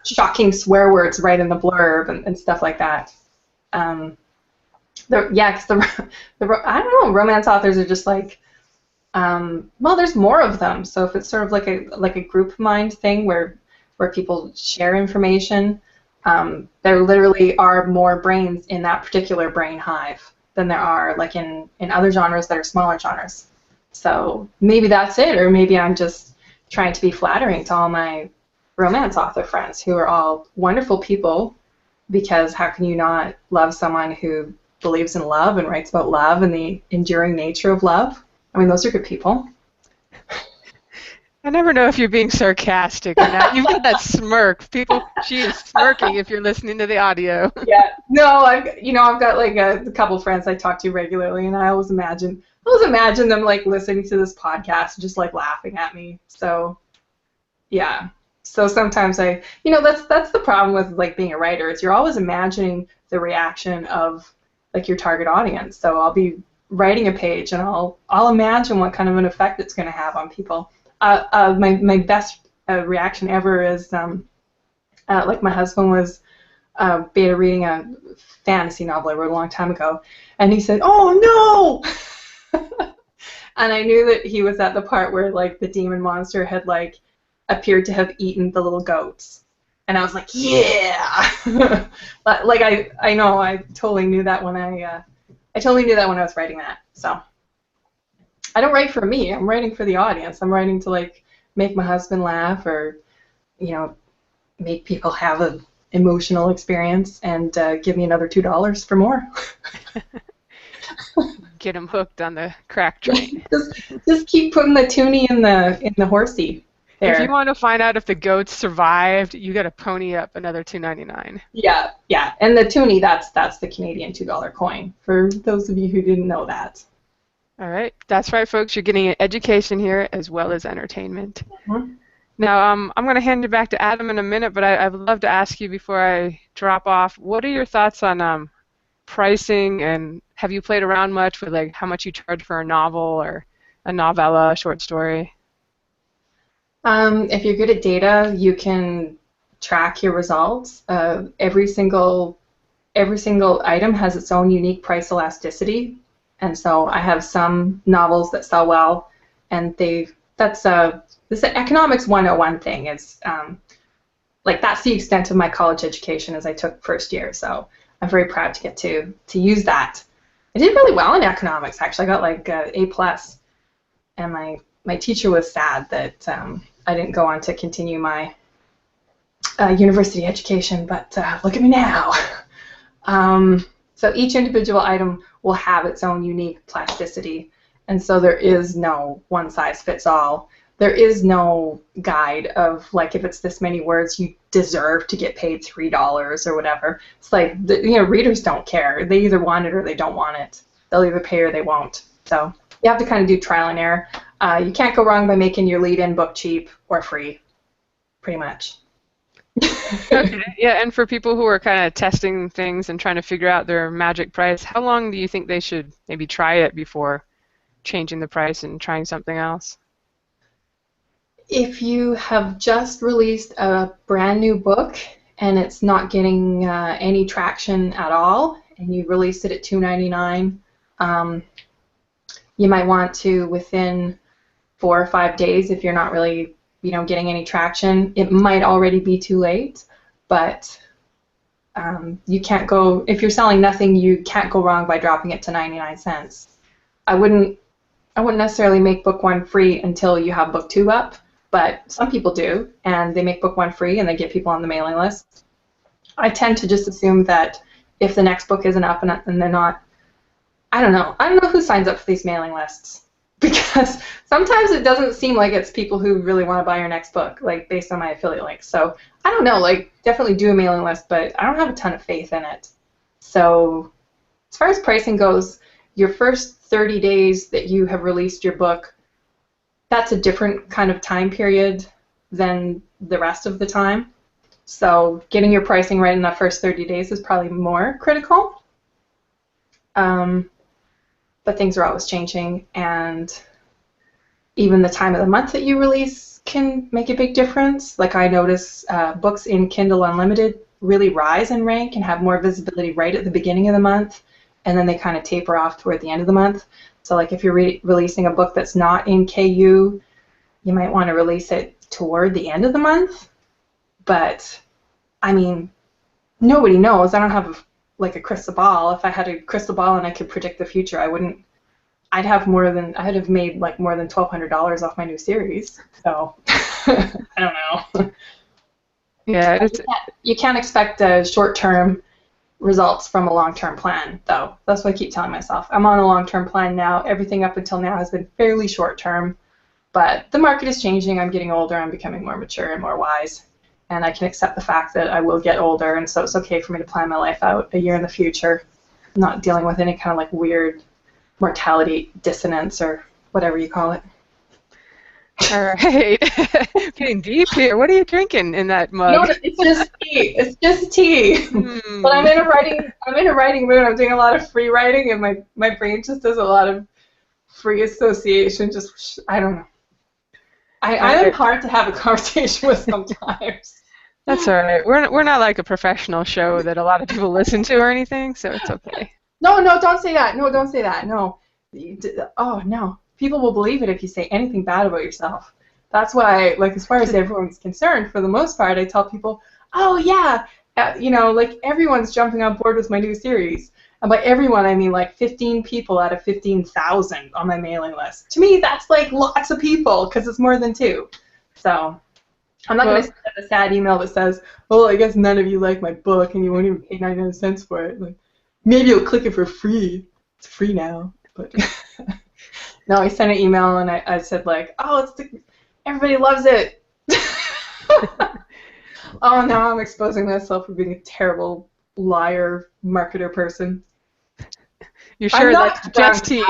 shocking swear words right in the blurb and stuff like that. Because I don't know, romance authors are just like, well, there's more of them. So if it's sort of like a group mind thing where people share information, there literally are more brains in that particular brain hive than there are like in other genres that are smaller genres. So maybe that's it, or maybe I'm just trying to be flattering to all my romance author friends who are all wonderful people, because how can you not love someone who believes in love and writes about love and the enduring nature of love? I mean, those are good people. I never know if you're being sarcastic or not. You've got that smirk. She is smirking if you're listening to the audio. Yeah. No, I've got like a couple friends I talk to regularly, and I always imagine them like listening to this podcast, just like laughing at me. So, yeah. So sometimes that's the problem with like being a writer, is you're always imagining the reaction of like your target audience. So I'll be writing a page and I'll imagine what kind of an effect it's going to have on people. My best reaction ever is like my husband was beta reading a fantasy novel I wrote a long time ago, and he said, "Oh no!" And I knew that he was at the part where like the demon monster had like appeared to have eaten the little goats, and I was like, "Yeah!" Like I know I totally knew that when I was writing that. So I don't write for me. I'm writing for the audience. I'm writing to like make my husband laugh, or make people have an emotional experience, and give me another $2 for more. Get them hooked on the crack train. just keep putting the toonie in the horsey there. If you want to find out if the goats survived, you got to pony up another $2.99. Yeah, and the toonie, that's the Canadian $2 coin, for those of you who didn't know that. All right, that's right, folks. You're getting an education here as well as entertainment. Mm-hmm. Now, I'm going to hand it back to Adam in a minute, but I would love to ask you before I drop off, what are your thoughts on pricing, and have you played around much with like how much you charge for a novel or a novella, a short story? If you're good at data, you can track your results. Every single item has its own unique price elasticity, and so I have some novels that sell well, and that's this economics 101 thing. Is like that's the extent of my college education as I took first year. So I'm very proud to get to use that. I did really well in economics, actually. I got like A+, and my teacher was sad that I didn't go on to continue my university education, but look at me now. So each individual item will have its own unique plasticity, and so there is no one-size-fits-all. There is no guide of like, if it's this many words, you deserve to get paid $3 or whatever. It's like readers don't care. They either want it or they don't want it. They'll either pay or they won't. So you have to kind of do trial and error. You can't go wrong by making your lead-in book cheap or free, pretty much. Okay. Yeah, and for people who are kind of testing things and trying to figure out their magic price, how long do you think they should maybe try it before changing the price and trying something else? If you have just released a brand new book and it's not getting any traction at all, and you released it at $2.99, you might want to, within 4 or 5 days, if you're not really getting any traction, it might already be too late. But you can't go, if you're selling nothing, you can't go wrong by dropping it to 99 cents. I wouldn't necessarily make book 1 free until you have book 2 up, but some people do, and they make book 1 free and they get people on the mailing list. I tend to just assume that if the next book isn't up and they're not, I don't know who signs up for these mailing lists, because sometimes it doesn't seem like it's people who really want to buy your next book, like based on my affiliate links. So I don't know, like definitely do a mailing list, but I don't have a ton of faith in it. So as far as pricing goes, your first 30 days that you have released your book, that's a different kind of time period than the rest of the time. So getting your pricing right in that first 30 days is probably more critical. But things are always changing, and even the time of the month that you release can make a big difference. Like I notice books in Kindle Unlimited really rise in rank and have more visibility right at the beginning of the month, and then they kind of taper off toward the end of the month. So like if you're releasing a book that's not in KU, you might want to release it toward the end of the month. But I mean, nobody knows. I don't have like a crystal ball. If I had a crystal ball and I could predict the future, I'd have made like more than $1,200 off my new series. So I don't know. Yeah, You can't expect short-term results from a long-term plan, though. That's what I keep telling myself. I'm on a long-term plan now. Everything up until now has been fairly short-term, but the market is changing. I'm getting older. I'm becoming more mature and more wise, and I can accept the fact that I will get older, and so it's okay for me to plan my life out a year in the future, not dealing with any kind of like weird mortality dissonance or whatever you call it. all right. Getting deep here. What are you drinking in that mug? No, it's just tea. It's just tea. But I'm in a writing mood. I'm doing a lot of free writing, and my brain just does a lot of free association. Just I don't know. I'm hard to have a conversation with sometimes. That's all right. We're not like a professional show that a lot of people listen to or anything, so it's okay. No, don't say that. No, don't say that. No. Oh no. People will believe it if you say anything bad about yourself. That's why, like, as far as everyone's concerned, for the most part, I tell people, oh yeah, like everyone's jumping on board with my new series. And by everyone, I mean like 15 people out of 15,000 on my mailing list. To me, that's like lots of people because it's more than 2. So I'm not going to send a sad email that says, oh, I guess none of you like my book and you won't even pay 99 cents for it. Like, maybe you'll click it for free. It's free now. But no, I sent an email and I said like, oh, everybody loves it. Oh, now I'm exposing myself for being a terrible liar, marketer person. You're sure that's just tea?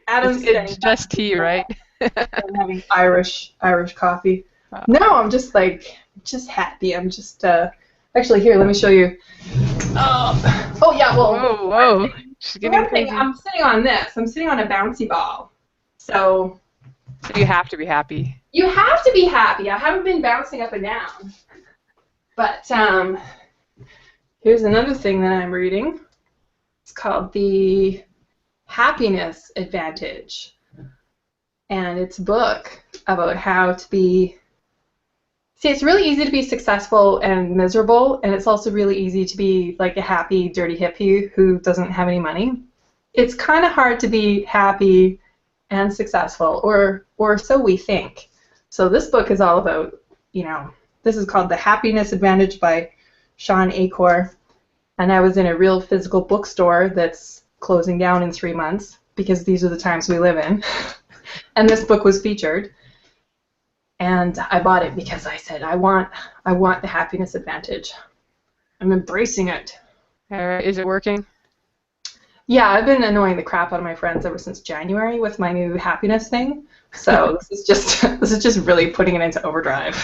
Adam's it's just tea, right? I'm having Irish coffee. No, I'm just happy. I'm just actually here. Let me show you. Oh yeah. Well. Whoa. One thing, I'm sitting on this. I'm sitting on a bouncy ball. So you have to be happy. You have to be happy. I haven't been bouncing up and down. But here's another thing that I'm reading. It's called The Happiness Advantage. And it's a book about how to be... See, it's really easy to be successful and miserable, and it's also really easy to be like a happy, dirty hippie who doesn't have any money. It's kind of hard to be happy and successful, or so we think. So this book is all about, this is called The Happiness Advantage by Sean Acor, and I was in a real physical bookstore that's closing down in 3 months because these are the times we live in, and this book was featured. And I bought it because I said, I want the happiness advantage. I'm embracing it. All right. Is it working? Yeah, I've been annoying the crap out of my friends ever since January with my new happiness thing. So this is just really putting it into overdrive.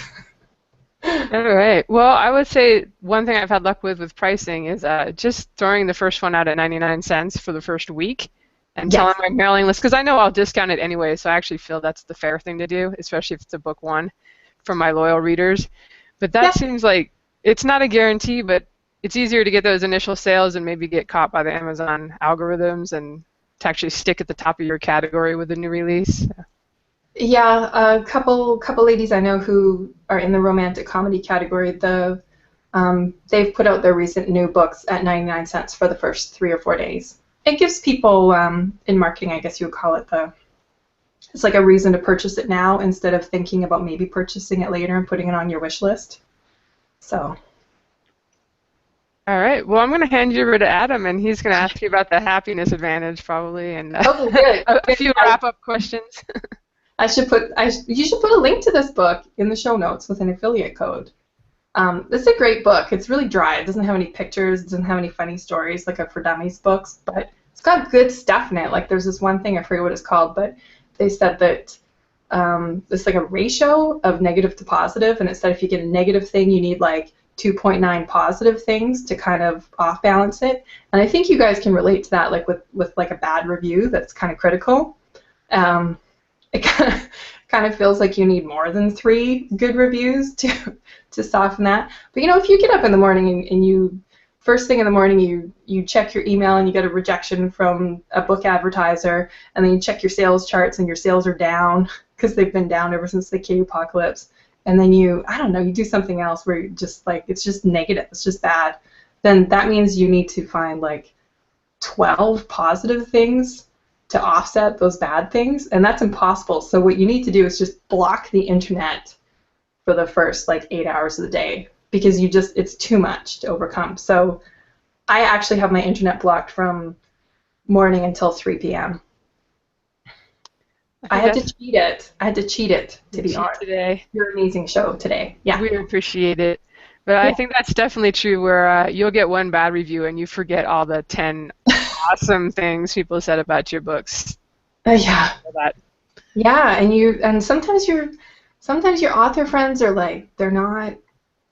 All right. Well, I would say one thing I've had luck with pricing is just throwing the first one out at 99 cents for the first week. And telling my mailing list, because I know I'll discount it anyway, so I actually feel that's the fair thing to do, especially if it's a book one for my loyal readers. But that seems like it's not a guarantee, but it's easier to get those initial sales and maybe get caught by the Amazon algorithms and to actually stick at the top of your category with a new release. Yeah, a couple ladies I know who are in the romantic comedy category. They've put out their recent new books at 99 cents for the first 3 or 4 days. It gives people, in marketing, I guess you would call it it's like a reason to purchase it now instead of thinking about maybe purchasing it later and putting it on your wish list. So. All right. Well, I'm going to hand you over to Adam, and he's going to ask you about the happiness advantage probably, and a few wrap-up questions. You should put a link to this book in the show notes with an affiliate code. It's a great book. It's really dry. It doesn't have any pictures. It doesn't have any funny stories like a For Dummies books, but it's got good stuff in it. Like there's this one thing, I forget what it's called, but they said that it's like a ratio of negative to positive, and it said if you get a negative thing, you need like 2.9 positive things to kind of off-balance it. And I think you guys can relate to that, like with like a bad review that's kind of critical. It kind of feels like you need more than 3 good reviews to soften that. But if you get up in the morning and you first thing in the morning you check your email and you get a rejection from a book advertiser, and then you check your sales charts and your sales are down because they've been down ever since the K-apocalypse, and then you do something else where you're just like it's just negative, it's just bad. then that means you need to find like 12 positive things to offset those bad things, and that's impossible. So what you need to do is just block the internet for the first like 8 hours of the day, because it's too much to overcome. So I actually have my internet blocked from morning until 3 p.m. I had to cheat it. I had to cheat it to be honest. Today. Your amazing show today. Yeah. We appreciate it. But I think that's definitely true where you'll get one bad review and you forget all the 10 awesome things people said about your books. Yeah. Yeah, and sometimes your author friends are like they're not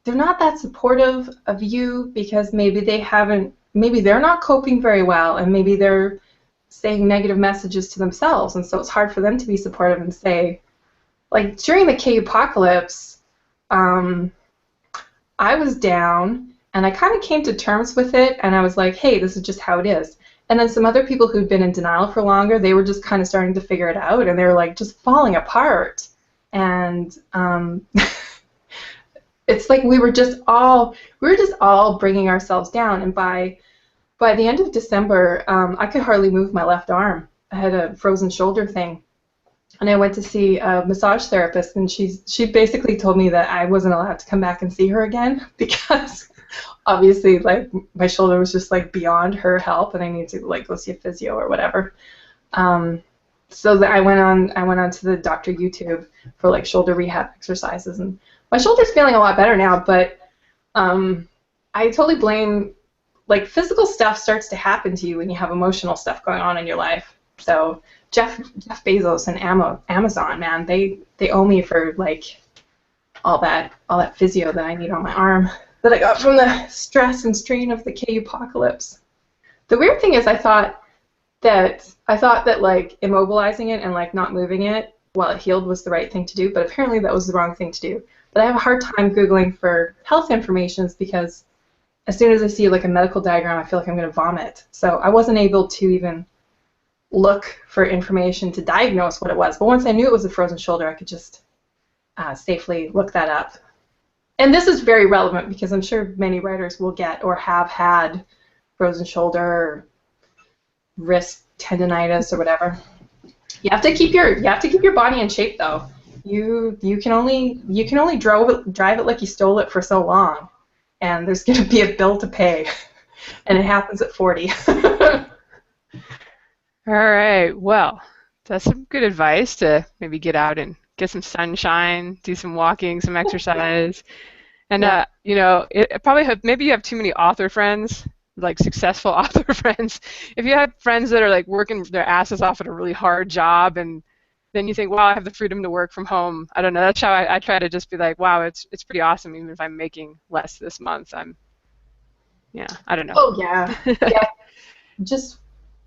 that supportive of you because maybe they're not coping very well, and maybe they're saying negative messages to themselves, and so it's hard for them to be supportive and say, like during the KU-pocalypse, I was down and I kind of came to terms with it, and I was like, hey, this is just how it is. And then some other people who'd been in denial for longer, they were just kind of starting to figure it out, and they were like just falling apart. And it's like we were just all bringing ourselves down. And by the end of December, I could hardly move my left arm. I had a frozen shoulder thing, and I went to see a massage therapist, and she basically told me that I wasn't allowed to come back and see her again because obviously like my shoulder was just like beyond her help, and I needed to like go see a physio or whatever. So that I went on to the Dr. YouTube for like shoulder rehab exercises, and my shoulder's feeling a lot better now. But I totally blame, like, physical stuff starts to happen to you when you have emotional stuff going on in your life. So Jeff Bezos and Amazon, man, they owe me for like all that physio that I need on my arm that I got from the stress and strain of the KU-pocalypse. The weird thing is I thought that like immobilizing it and like not moving it while it healed was the right thing to do, but apparently that was the wrong thing to do. But I have a hard time Googling for health information because as soon as I see like a medical diagram, I feel like I'm going to vomit. So I wasn't able to even look for information to diagnose what it was. But once I knew it was a frozen shoulder, I could just safely look that up. And this is very relevant because I'm sure many writers will get or have had frozen shoulder or wrist tendonitis or whatever. You have to keep your body in shape though. You can only drive it like you stole it for so long, and there's going to be a bill to pay, and it happens at 40. All right. Well, that's some good advice to maybe get out and get some sunshine, do some walking, some exercise. And, you know, maybe you have too many author friends, like successful author friends. If you have friends that are like working their asses off at a really hard job, and then you think, wow, I have the freedom to work from home. I don't know. That's how I try to just be like, wow, it's pretty awesome. Even if I'm making less this month, I don't know. Oh, yeah.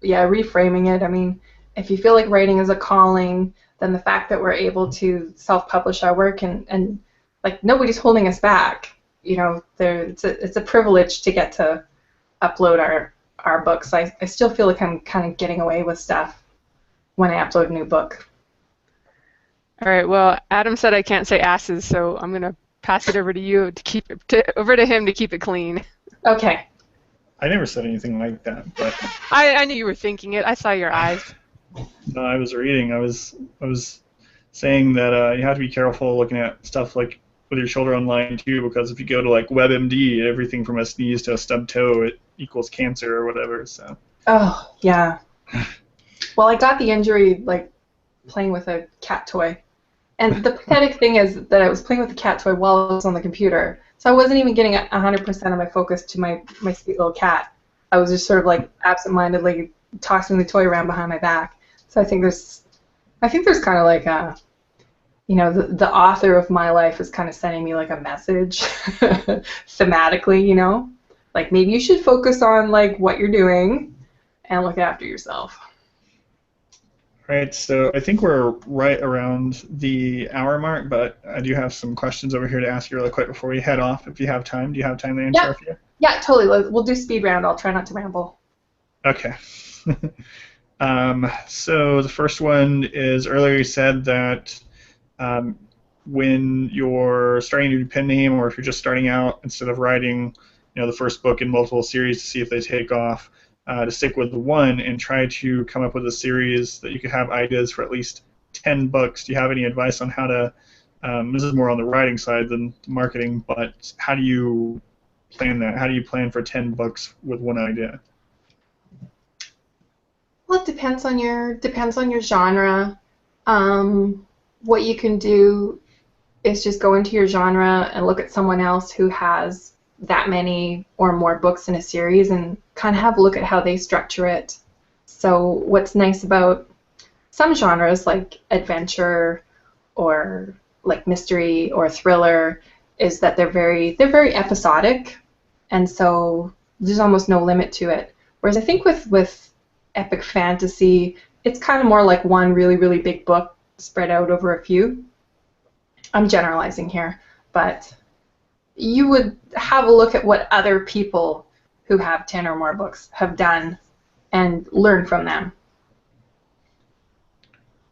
Reframing it. I mean, if you feel like writing is a calling, then the fact that we're able to self-publish our work and like nobody's holding us back. You know, it's a privilege to get to upload our books. I still feel like I'm kind of getting away with stuff when I upload a new book. All right. Well, Adam said I can't say asses, so I'm gonna pass it over to you over to him to keep it clean. Okay. I never said anything like that, but I knew you were thinking it. I saw your eyes. No, I was reading. I was saying that you have to be careful looking at stuff like with your shoulder online too, because if you go to like WebMD, everything from a sneeze to a stub toe, it equals cancer or whatever. So. Oh yeah. Well, I got the injury like playing with a cat toy, and the pathetic thing is that I was playing with the cat toy while I was on the computer, so I wasn't even getting 100% of my focus to my sweet little cat. I was just sort of like absentmindedly tossing the toy around behind my back. So I think there's kind of like you know, the author of my life is kind of sending me like a message thematically, you know, like maybe you should focus on like what you're doing and look after yourself. Right, so I think we're right around the hour mark, but I do have some questions over here to ask you really quick before we head off. If you have time, do you have time to answer a few? Yeah, totally. We'll do speed round. I'll try not to ramble. Okay. So the first one is earlier you said that when you're starting a new pen name or if you're just starting out, instead of writing the first book in multiple series to see if they take off, to stick with one and try to come up with a series that you could have ideas for at least 10 books. Do you have any advice on how to, this is more on the writing side than marketing, but how do you plan that? How do you plan for 10 books with one idea? Well, it depends on your genre. What you can do is just go into your genre and look at someone else who has that many or more books in a series and kind of have a look at how they structure it. So what's nice about some genres like adventure or like mystery or thriller is that they're very episodic, and so there's almost no limit to it. Whereas I think with epic fantasy, it's kind of more like one really, really big book spread out over a few. I'm generalizing here, but you would have a look at what other people who have 10 or more books have done and learn from them.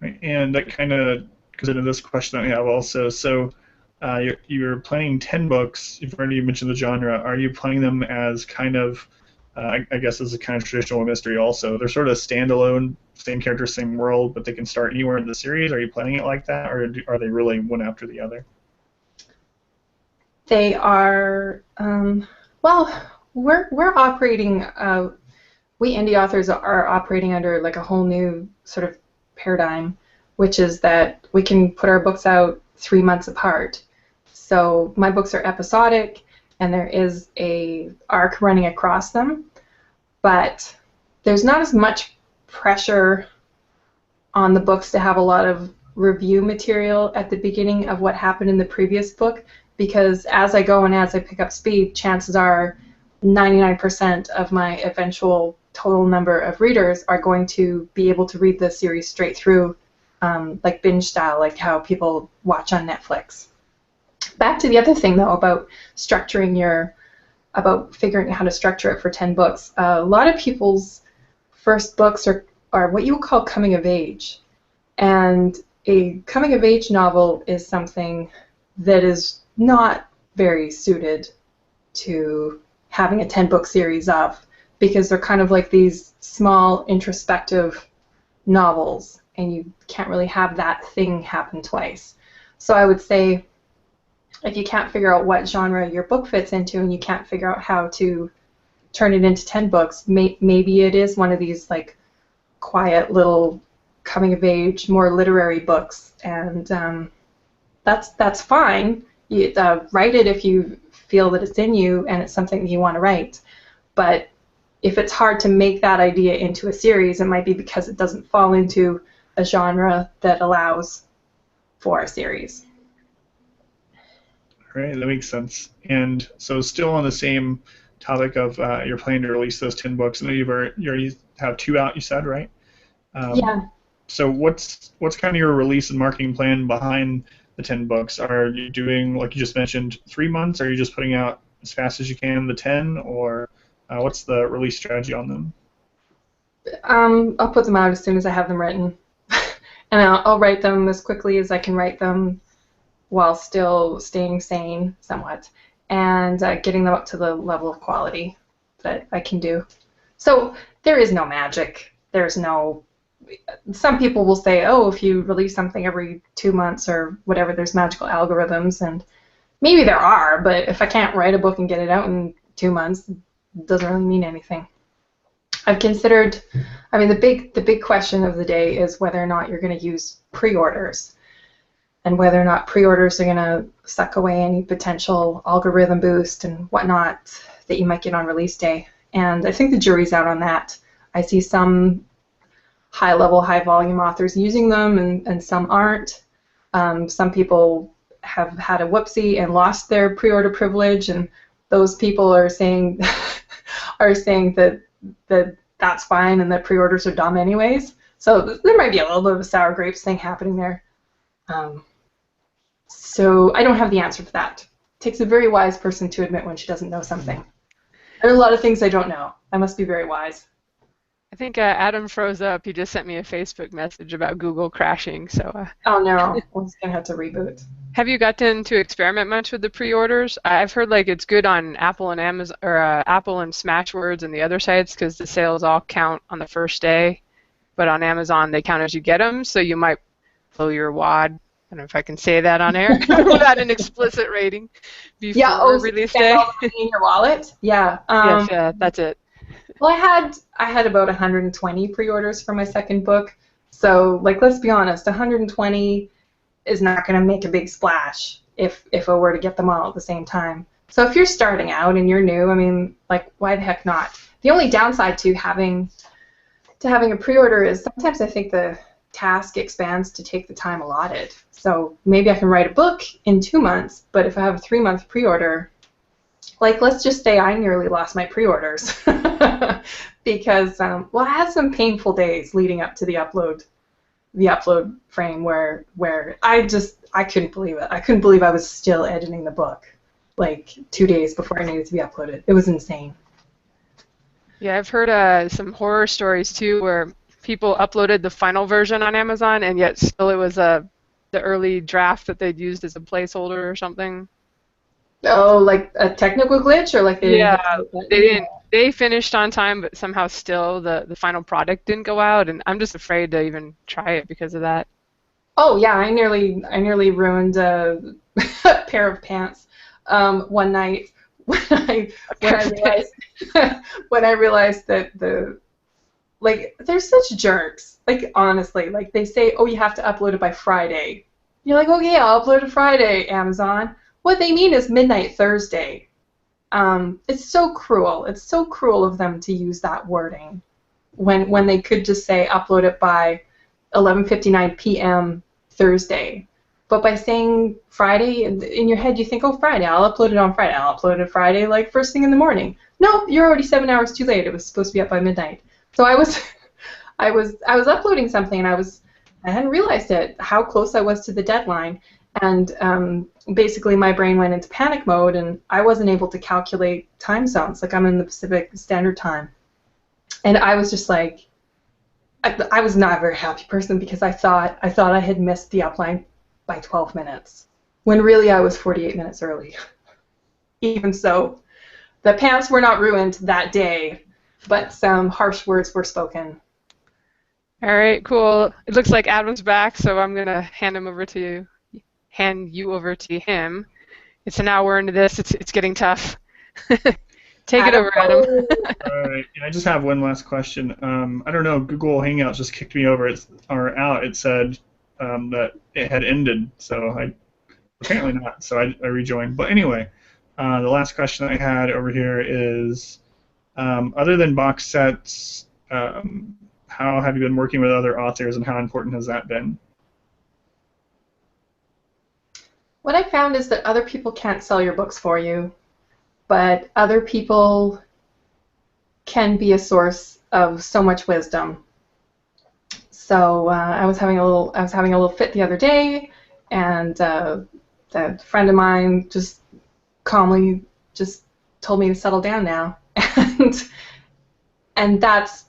Right, and that kind of goes into this question that we have also. So you're planning 10 books. You've already mentioned the genre. Are you planning them as kind of, I guess, as a kind of traditional mystery also? They're sort of standalone, same character, same world, but they can start anywhere in the series. Are you planning it like that, or are they really one after the other? They are, well, we're operating, we indie authors are operating under like a whole new sort of paradigm, which is that we can put our books out 3 months apart. So my books are episodic, and there is a arc running across them, but there's not as much pressure on the books to have a lot of review material at the beginning of what happened in the previous book, because as I go and as I pick up speed, chances are 99% of my eventual total number of readers are going to be able to read the series straight through, like binge style, like how people watch on Netflix. Back to the other thing, though, about figuring out how to structure it for 10 books. A lot of people's first books are what you would call coming of age. And a coming of age novel is something that is not very suited to having a 10-book series of, because they're kind of like these small introspective novels, and you can't really have that thing happen twice. So I would say if you can't figure out what genre your book fits into and you can't figure out how to turn it into 10 books, maybe it is one of these like quiet little coming of age, more literary books, and that's fine. You write it if you feel that it's in you and it's something that you want to write. But if it's hard to make that idea into a series, it might be because it doesn't fall into a genre that allows for a series. All right, that makes sense. And so still on the same topic of you're planning to release those 10 books. I know you already have 2 out, you said, right? Yeah. So what's kind of your release and marketing plan behind the 10 books? Are you doing, like you just mentioned, 3 months? Are you just putting out as fast as you can the 10, or what's the release strategy on them? I'll put them out as soon as I have them written, and I'll write them as quickly as I can write them while still staying sane somewhat, and getting them up to the level of quality that I can do. So there is no magic. There's no. Some people will say, oh, if you release something every 2 months or whatever, there's magical algorithms, and maybe there are, but if I can't write a book and get it out in 2 months, it doesn't really mean anything. I've considered, I mean, the big question of the day is whether or not you're going to use pre-orders, and whether or not pre-orders are going to suck away any potential algorithm boost and whatnot that you might get on release day. And I think the jury's out on that. I see some high-level, high-volume authors using them, and some aren't. Some people have had a whoopsie and lost their pre-order privilege, and those people are saying that that's fine and that pre-orders are dumb anyways. So there might be a little bit of a sour grapes thing happening there. So I don't have the answer for that. It takes a very wise person to admit when she doesn't know something. There are a lot of things I don't know. I must be very wise. I think Adam froze up. He just sent me a Facebook message about Google crashing. So, Oh no, I'm just gonna have to reboot. have you gotten to experiment much with the pre-orders? I've heard like it's good on Apple and Amazon or Apple and Smashwords and the other sites because the sales all count on the first day. But on Amazon, they count as you get them, so you might blow your wad. I don't know if I can say that on air without an explicit rating before Yeah. Oh, release spend day. all the money in your wallet. Yeah. Yes, yeah, that's it. Well, I had about 120 pre-orders for my second book. So, like, let's be honest, 120 is not going to make a big splash if I were to get them all at the same time. So if you're starting out and you're new, I mean, like, why the heck not? The only downside to having a pre-order is sometimes I think the task expands to take the time allotted. So maybe I can write a book in 2 months, but if I have a 3-month pre-order, like, let's just say I nearly lost my pre-orders because, well, I had some painful days leading up to the upload frame where I couldn't believe it. I couldn't believe I was still editing the book like 2 days before I needed to be uploaded. It was insane. Yeah, I've heard some horror stories too where people uploaded the final version on Amazon and yet still it was the early draft that they'd used as a placeholder or something. Oh, like a technical glitch, or like they didn't Yeah, get to it? they didn't. They finished on time, but somehow still the final product didn't go out, and I'm just afraid to even try it because of that. Oh yeah, I nearly ruined a pair of pants one night when I realized when I realized that they're such jerks. Like, honestly, like, they say, oh, you have to upload it by Friday. You're like, okay, I'll upload it Friday, Amazon. What they mean is midnight Thursday. It's so cruel. It's so cruel of them to use that wording when they could just say upload it by 11:59 p.m. Thursday. But by saying Friday, in your head you think, oh, Friday, I'll upload it on Friday. I'll upload it Friday, like, first thing in the morning. No, you're already 7 hours too late. It was supposed to be up by midnight. So I was uploading something, and I hadn't realized it, how close I was to the deadline. And basically my brain went into panic mode, and I wasn't able to calculate time zones. Like, I'm in the Pacific Standard Time. And I was just like, I was not a very happy person because I thought I had missed the upline by 12 minutes, when really I was 48 minutes early. Even so, the pants were not ruined that day, but some harsh words were spoken. All right, cool. It looks like Adam's back, so I'm gonna hand you over to him. It's an hour into this. It's getting tough. Take it over, Adam. All right. Yeah, I just have one last question. I don't know. Google Hangouts just kicked me over out. It said that it had ended, so apparently not. So I rejoined. But anyway, the last question I had over here is, other than box sets, how have you been working with other authors, and how important has that been? What I found is that other people can't sell your books for you, but other people can be a source of so much wisdom. So I was having a little fit the other day, and a friend of mine just calmly just told me to settle down now, and that's,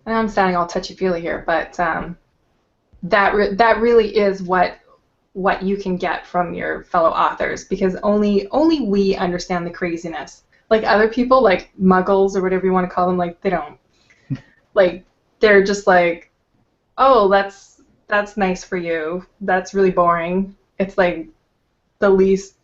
and I'm sounding all touchy-feely here, but that really is what you can get from your fellow authors, because only we understand the craziness. Like, other people, like muggles or whatever you want to call them, like, they don't. Like, they're just like, oh, that's nice for you. That's really boring. It's like the least.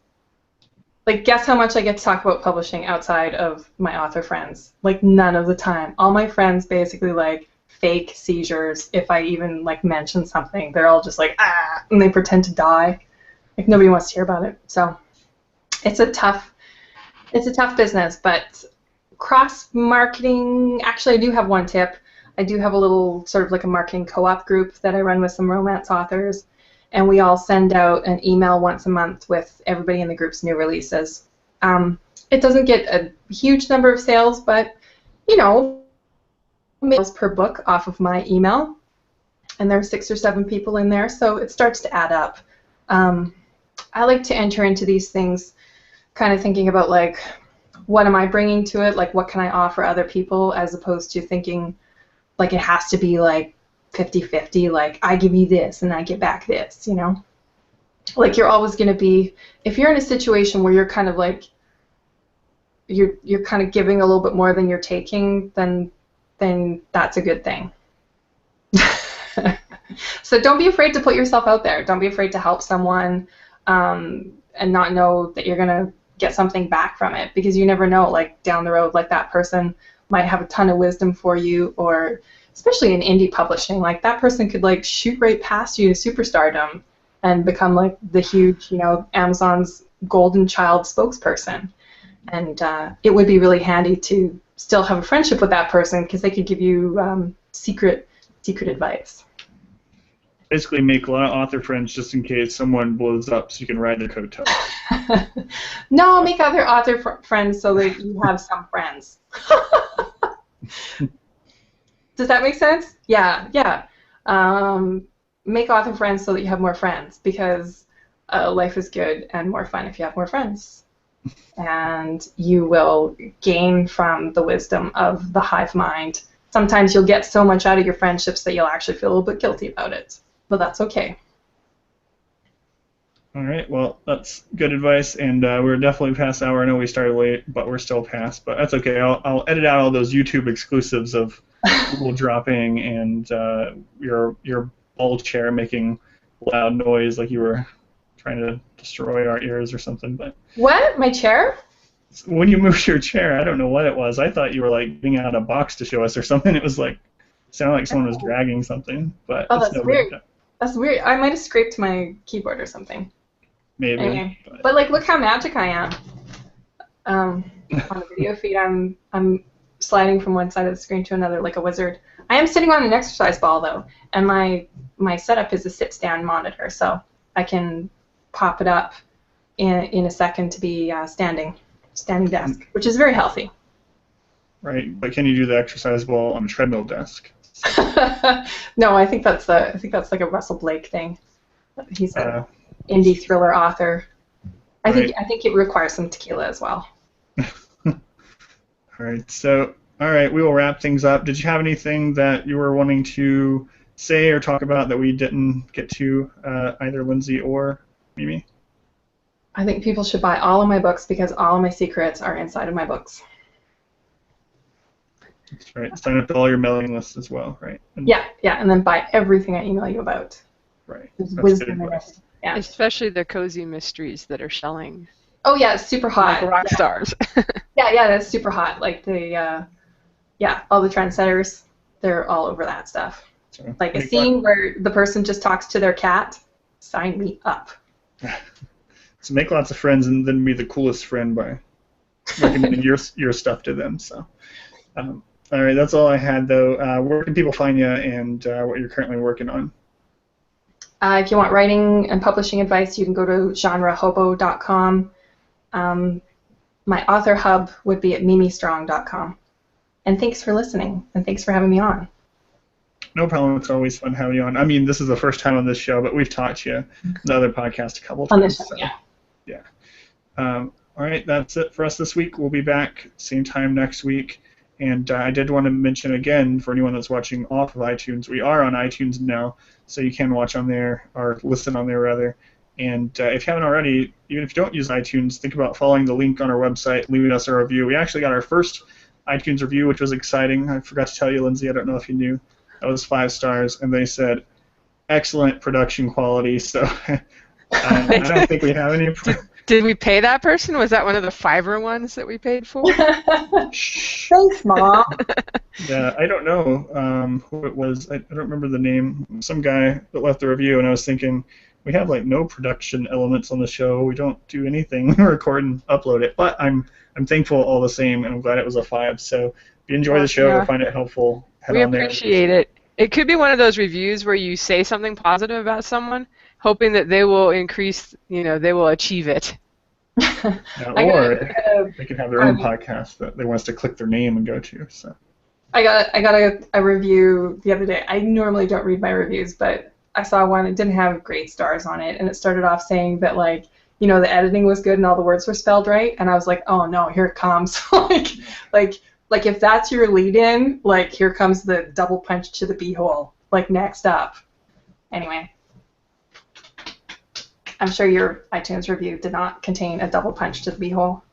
Like, guess how much I get to talk about publishing outside of my author friends? Like, none of the time. All my friends basically, like, fake seizures if I even, like, mention something. They're all just like, ah, and they pretend to die. Like, nobody wants to hear about it. So it's a tough business, but cross-marketing, actually I do have one tip. I do have a little sort of like a marketing co-op group that I run with some romance authors, and we all send out an email once a month with everybody in the group's new releases. It doesn't get a huge number of sales, but, you know, mails per book off of my email, and there are 6 or 7 people in there, so it starts to add up. I like to enter into these things kind of thinking about, like, what am I bringing to it, like, what can I offer other people, as opposed to thinking, like it has to be like 50-50, like I give you this and I get back this, you know? Like you're always going to be, if you're in a situation where you're kind of like, you're kind of giving a little bit more than you're taking, then that's a good thing. So don't be afraid to put yourself out there. Don't be afraid to help someone and not know that you're going to get something back from it, because you never know, like down the road, like that person might have a ton of wisdom for you, or especially in indie publishing, like that person could like shoot right past you to superstardom and become like the huge, you know, Amazon's golden child spokesperson. And it would be really handy to still have a friendship with that person, because they could give you secret advice. Basically, make a lot of author friends just in case someone blows up, so you can ride their coattails. No, make other author friends so that you have some friends. Does that make sense? Yeah. Make author friends so that you have more friends, because life is good and more fun if you have more friends. And you will gain from the wisdom of the hive mind. Sometimes you'll get so much out of your friendships that you'll actually feel a little bit guilty about it. But that's okay. All right, well, that's good advice, and we're definitely past the hour. I know we started late, but we're still past, but that's okay. I'll edit out all those YouTube exclusives of Google dropping and your ball chair making loud noise like you were trying to destroy our ears or something. But what? My chair? When you moved your chair, I don't know what it was. I thought you were like getting out a box to show us or something. It was like sounded like someone was dragging something. But oh, that's weird. That's weird. I might have scraped my keyboard or something. Maybe. Anyway, but like, look how magic I am. On the video feed, I'm sliding from one side of the screen to another like a wizard. I am sitting on an exercise ball though, and my setup is a sit-stand monitor, so I can pop it up in a second to be standing desk, which is very healthy. Right, but can you do the exercise ball on a treadmill desk? No, I think that's like a Russell Blake thing. He's a indie thriller author. I think it requires some tequila as well. All right, so we will wrap things up. Did you have anything that you were wanting to say or talk about that we didn't get to, either Lindsay or Mimi? I think people should buy all of my books, because all of my secrets are inside of my books. That's right. Sign up to all your mailing lists as well, right? Yeah, and then buy everything I email you about. Right. There's That's wisdom good in it. advice. Yeah. Especially the cozy mysteries that are selling. Oh yeah, it's super hot. Like rock stars. Yeah, that's super hot. Like the all the trendsetters, they're all over that stuff. So, like a scene where the person just talks to their cat. Sign me up. So make lots of friends and then be the coolest friend by recommending your stuff to them. So, all right, that's all I had though. Where can people find you and what you're currently working on? If you want writing and publishing advice, you can go to genrehobo.com. My author hub would be at mimistrong.com. And thanks for listening, and thanks for having me on. No problem. It's always fun having you on. I mean, this is the first time on this show, but we've taught you the other podcast a couple times. On this show, yeah. All right, that's it for us this week. We'll be back same time next week. And I did want to mention again, for anyone that's watching off of iTunes, we are on iTunes now, so you can watch on there, or listen on there rather. And if you haven't already, even if you don't use iTunes, think about following the link on our website, leaving us a review. We actually got our first iTunes review, which was exciting. I forgot to tell you, Lindsay, I don't know if you knew. That was 5 stars, and they said, excellent production quality, so I don't think we have any. Did we pay that person? Was that one of the Fiverr ones that we paid for? Thanks, Mom. Yeah, I don't know who it was. I don't remember the name. Some guy that left the review, and I was thinking, we have like no production elements on the show. We don't do anything. We record and upload it. But I'm thankful all the same, and I'm glad it was a 5. So if you enjoy the show or find it helpful, head on there. We appreciate it. It could be one of those reviews where you say something positive about someone, hoping that they will increase, they will achieve it. Yeah, or they can have their own podcast that they want us to click their name and go to. So I got a review the other day. I normally don't read my reviews, but I saw one. It didn't have great stars on it, and it started off saying that the editing was good and all the words were spelled right, and I was like, oh no, here it comes. like like if that's your lead-in, like here comes the double punch to the beehole, like next up. Anyway, I'm sure your iTunes review did not contain a double punch to the beehole.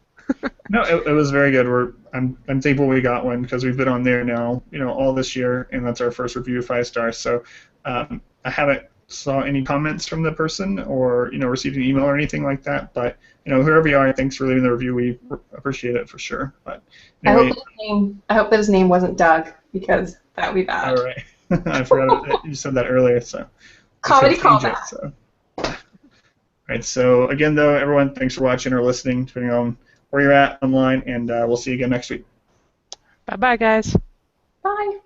No, it was very good. I'm thankful we got one because we've been on there now, all this year, and that's our first review of 5 stars. So I haven't saw any comments from the person or received an email or anything like that. But whoever you are, thanks for leaving the review. We appreciate it for sure. But anyway, I hope that his name wasn't Doug because that would be bad. All right, I forgot that you said that earlier. So comedy callback. So. All right. So again, though, everyone, thanks for watching or listening, depending on where you're at online, and we'll see you again next week. Bye-bye, guys. Bye.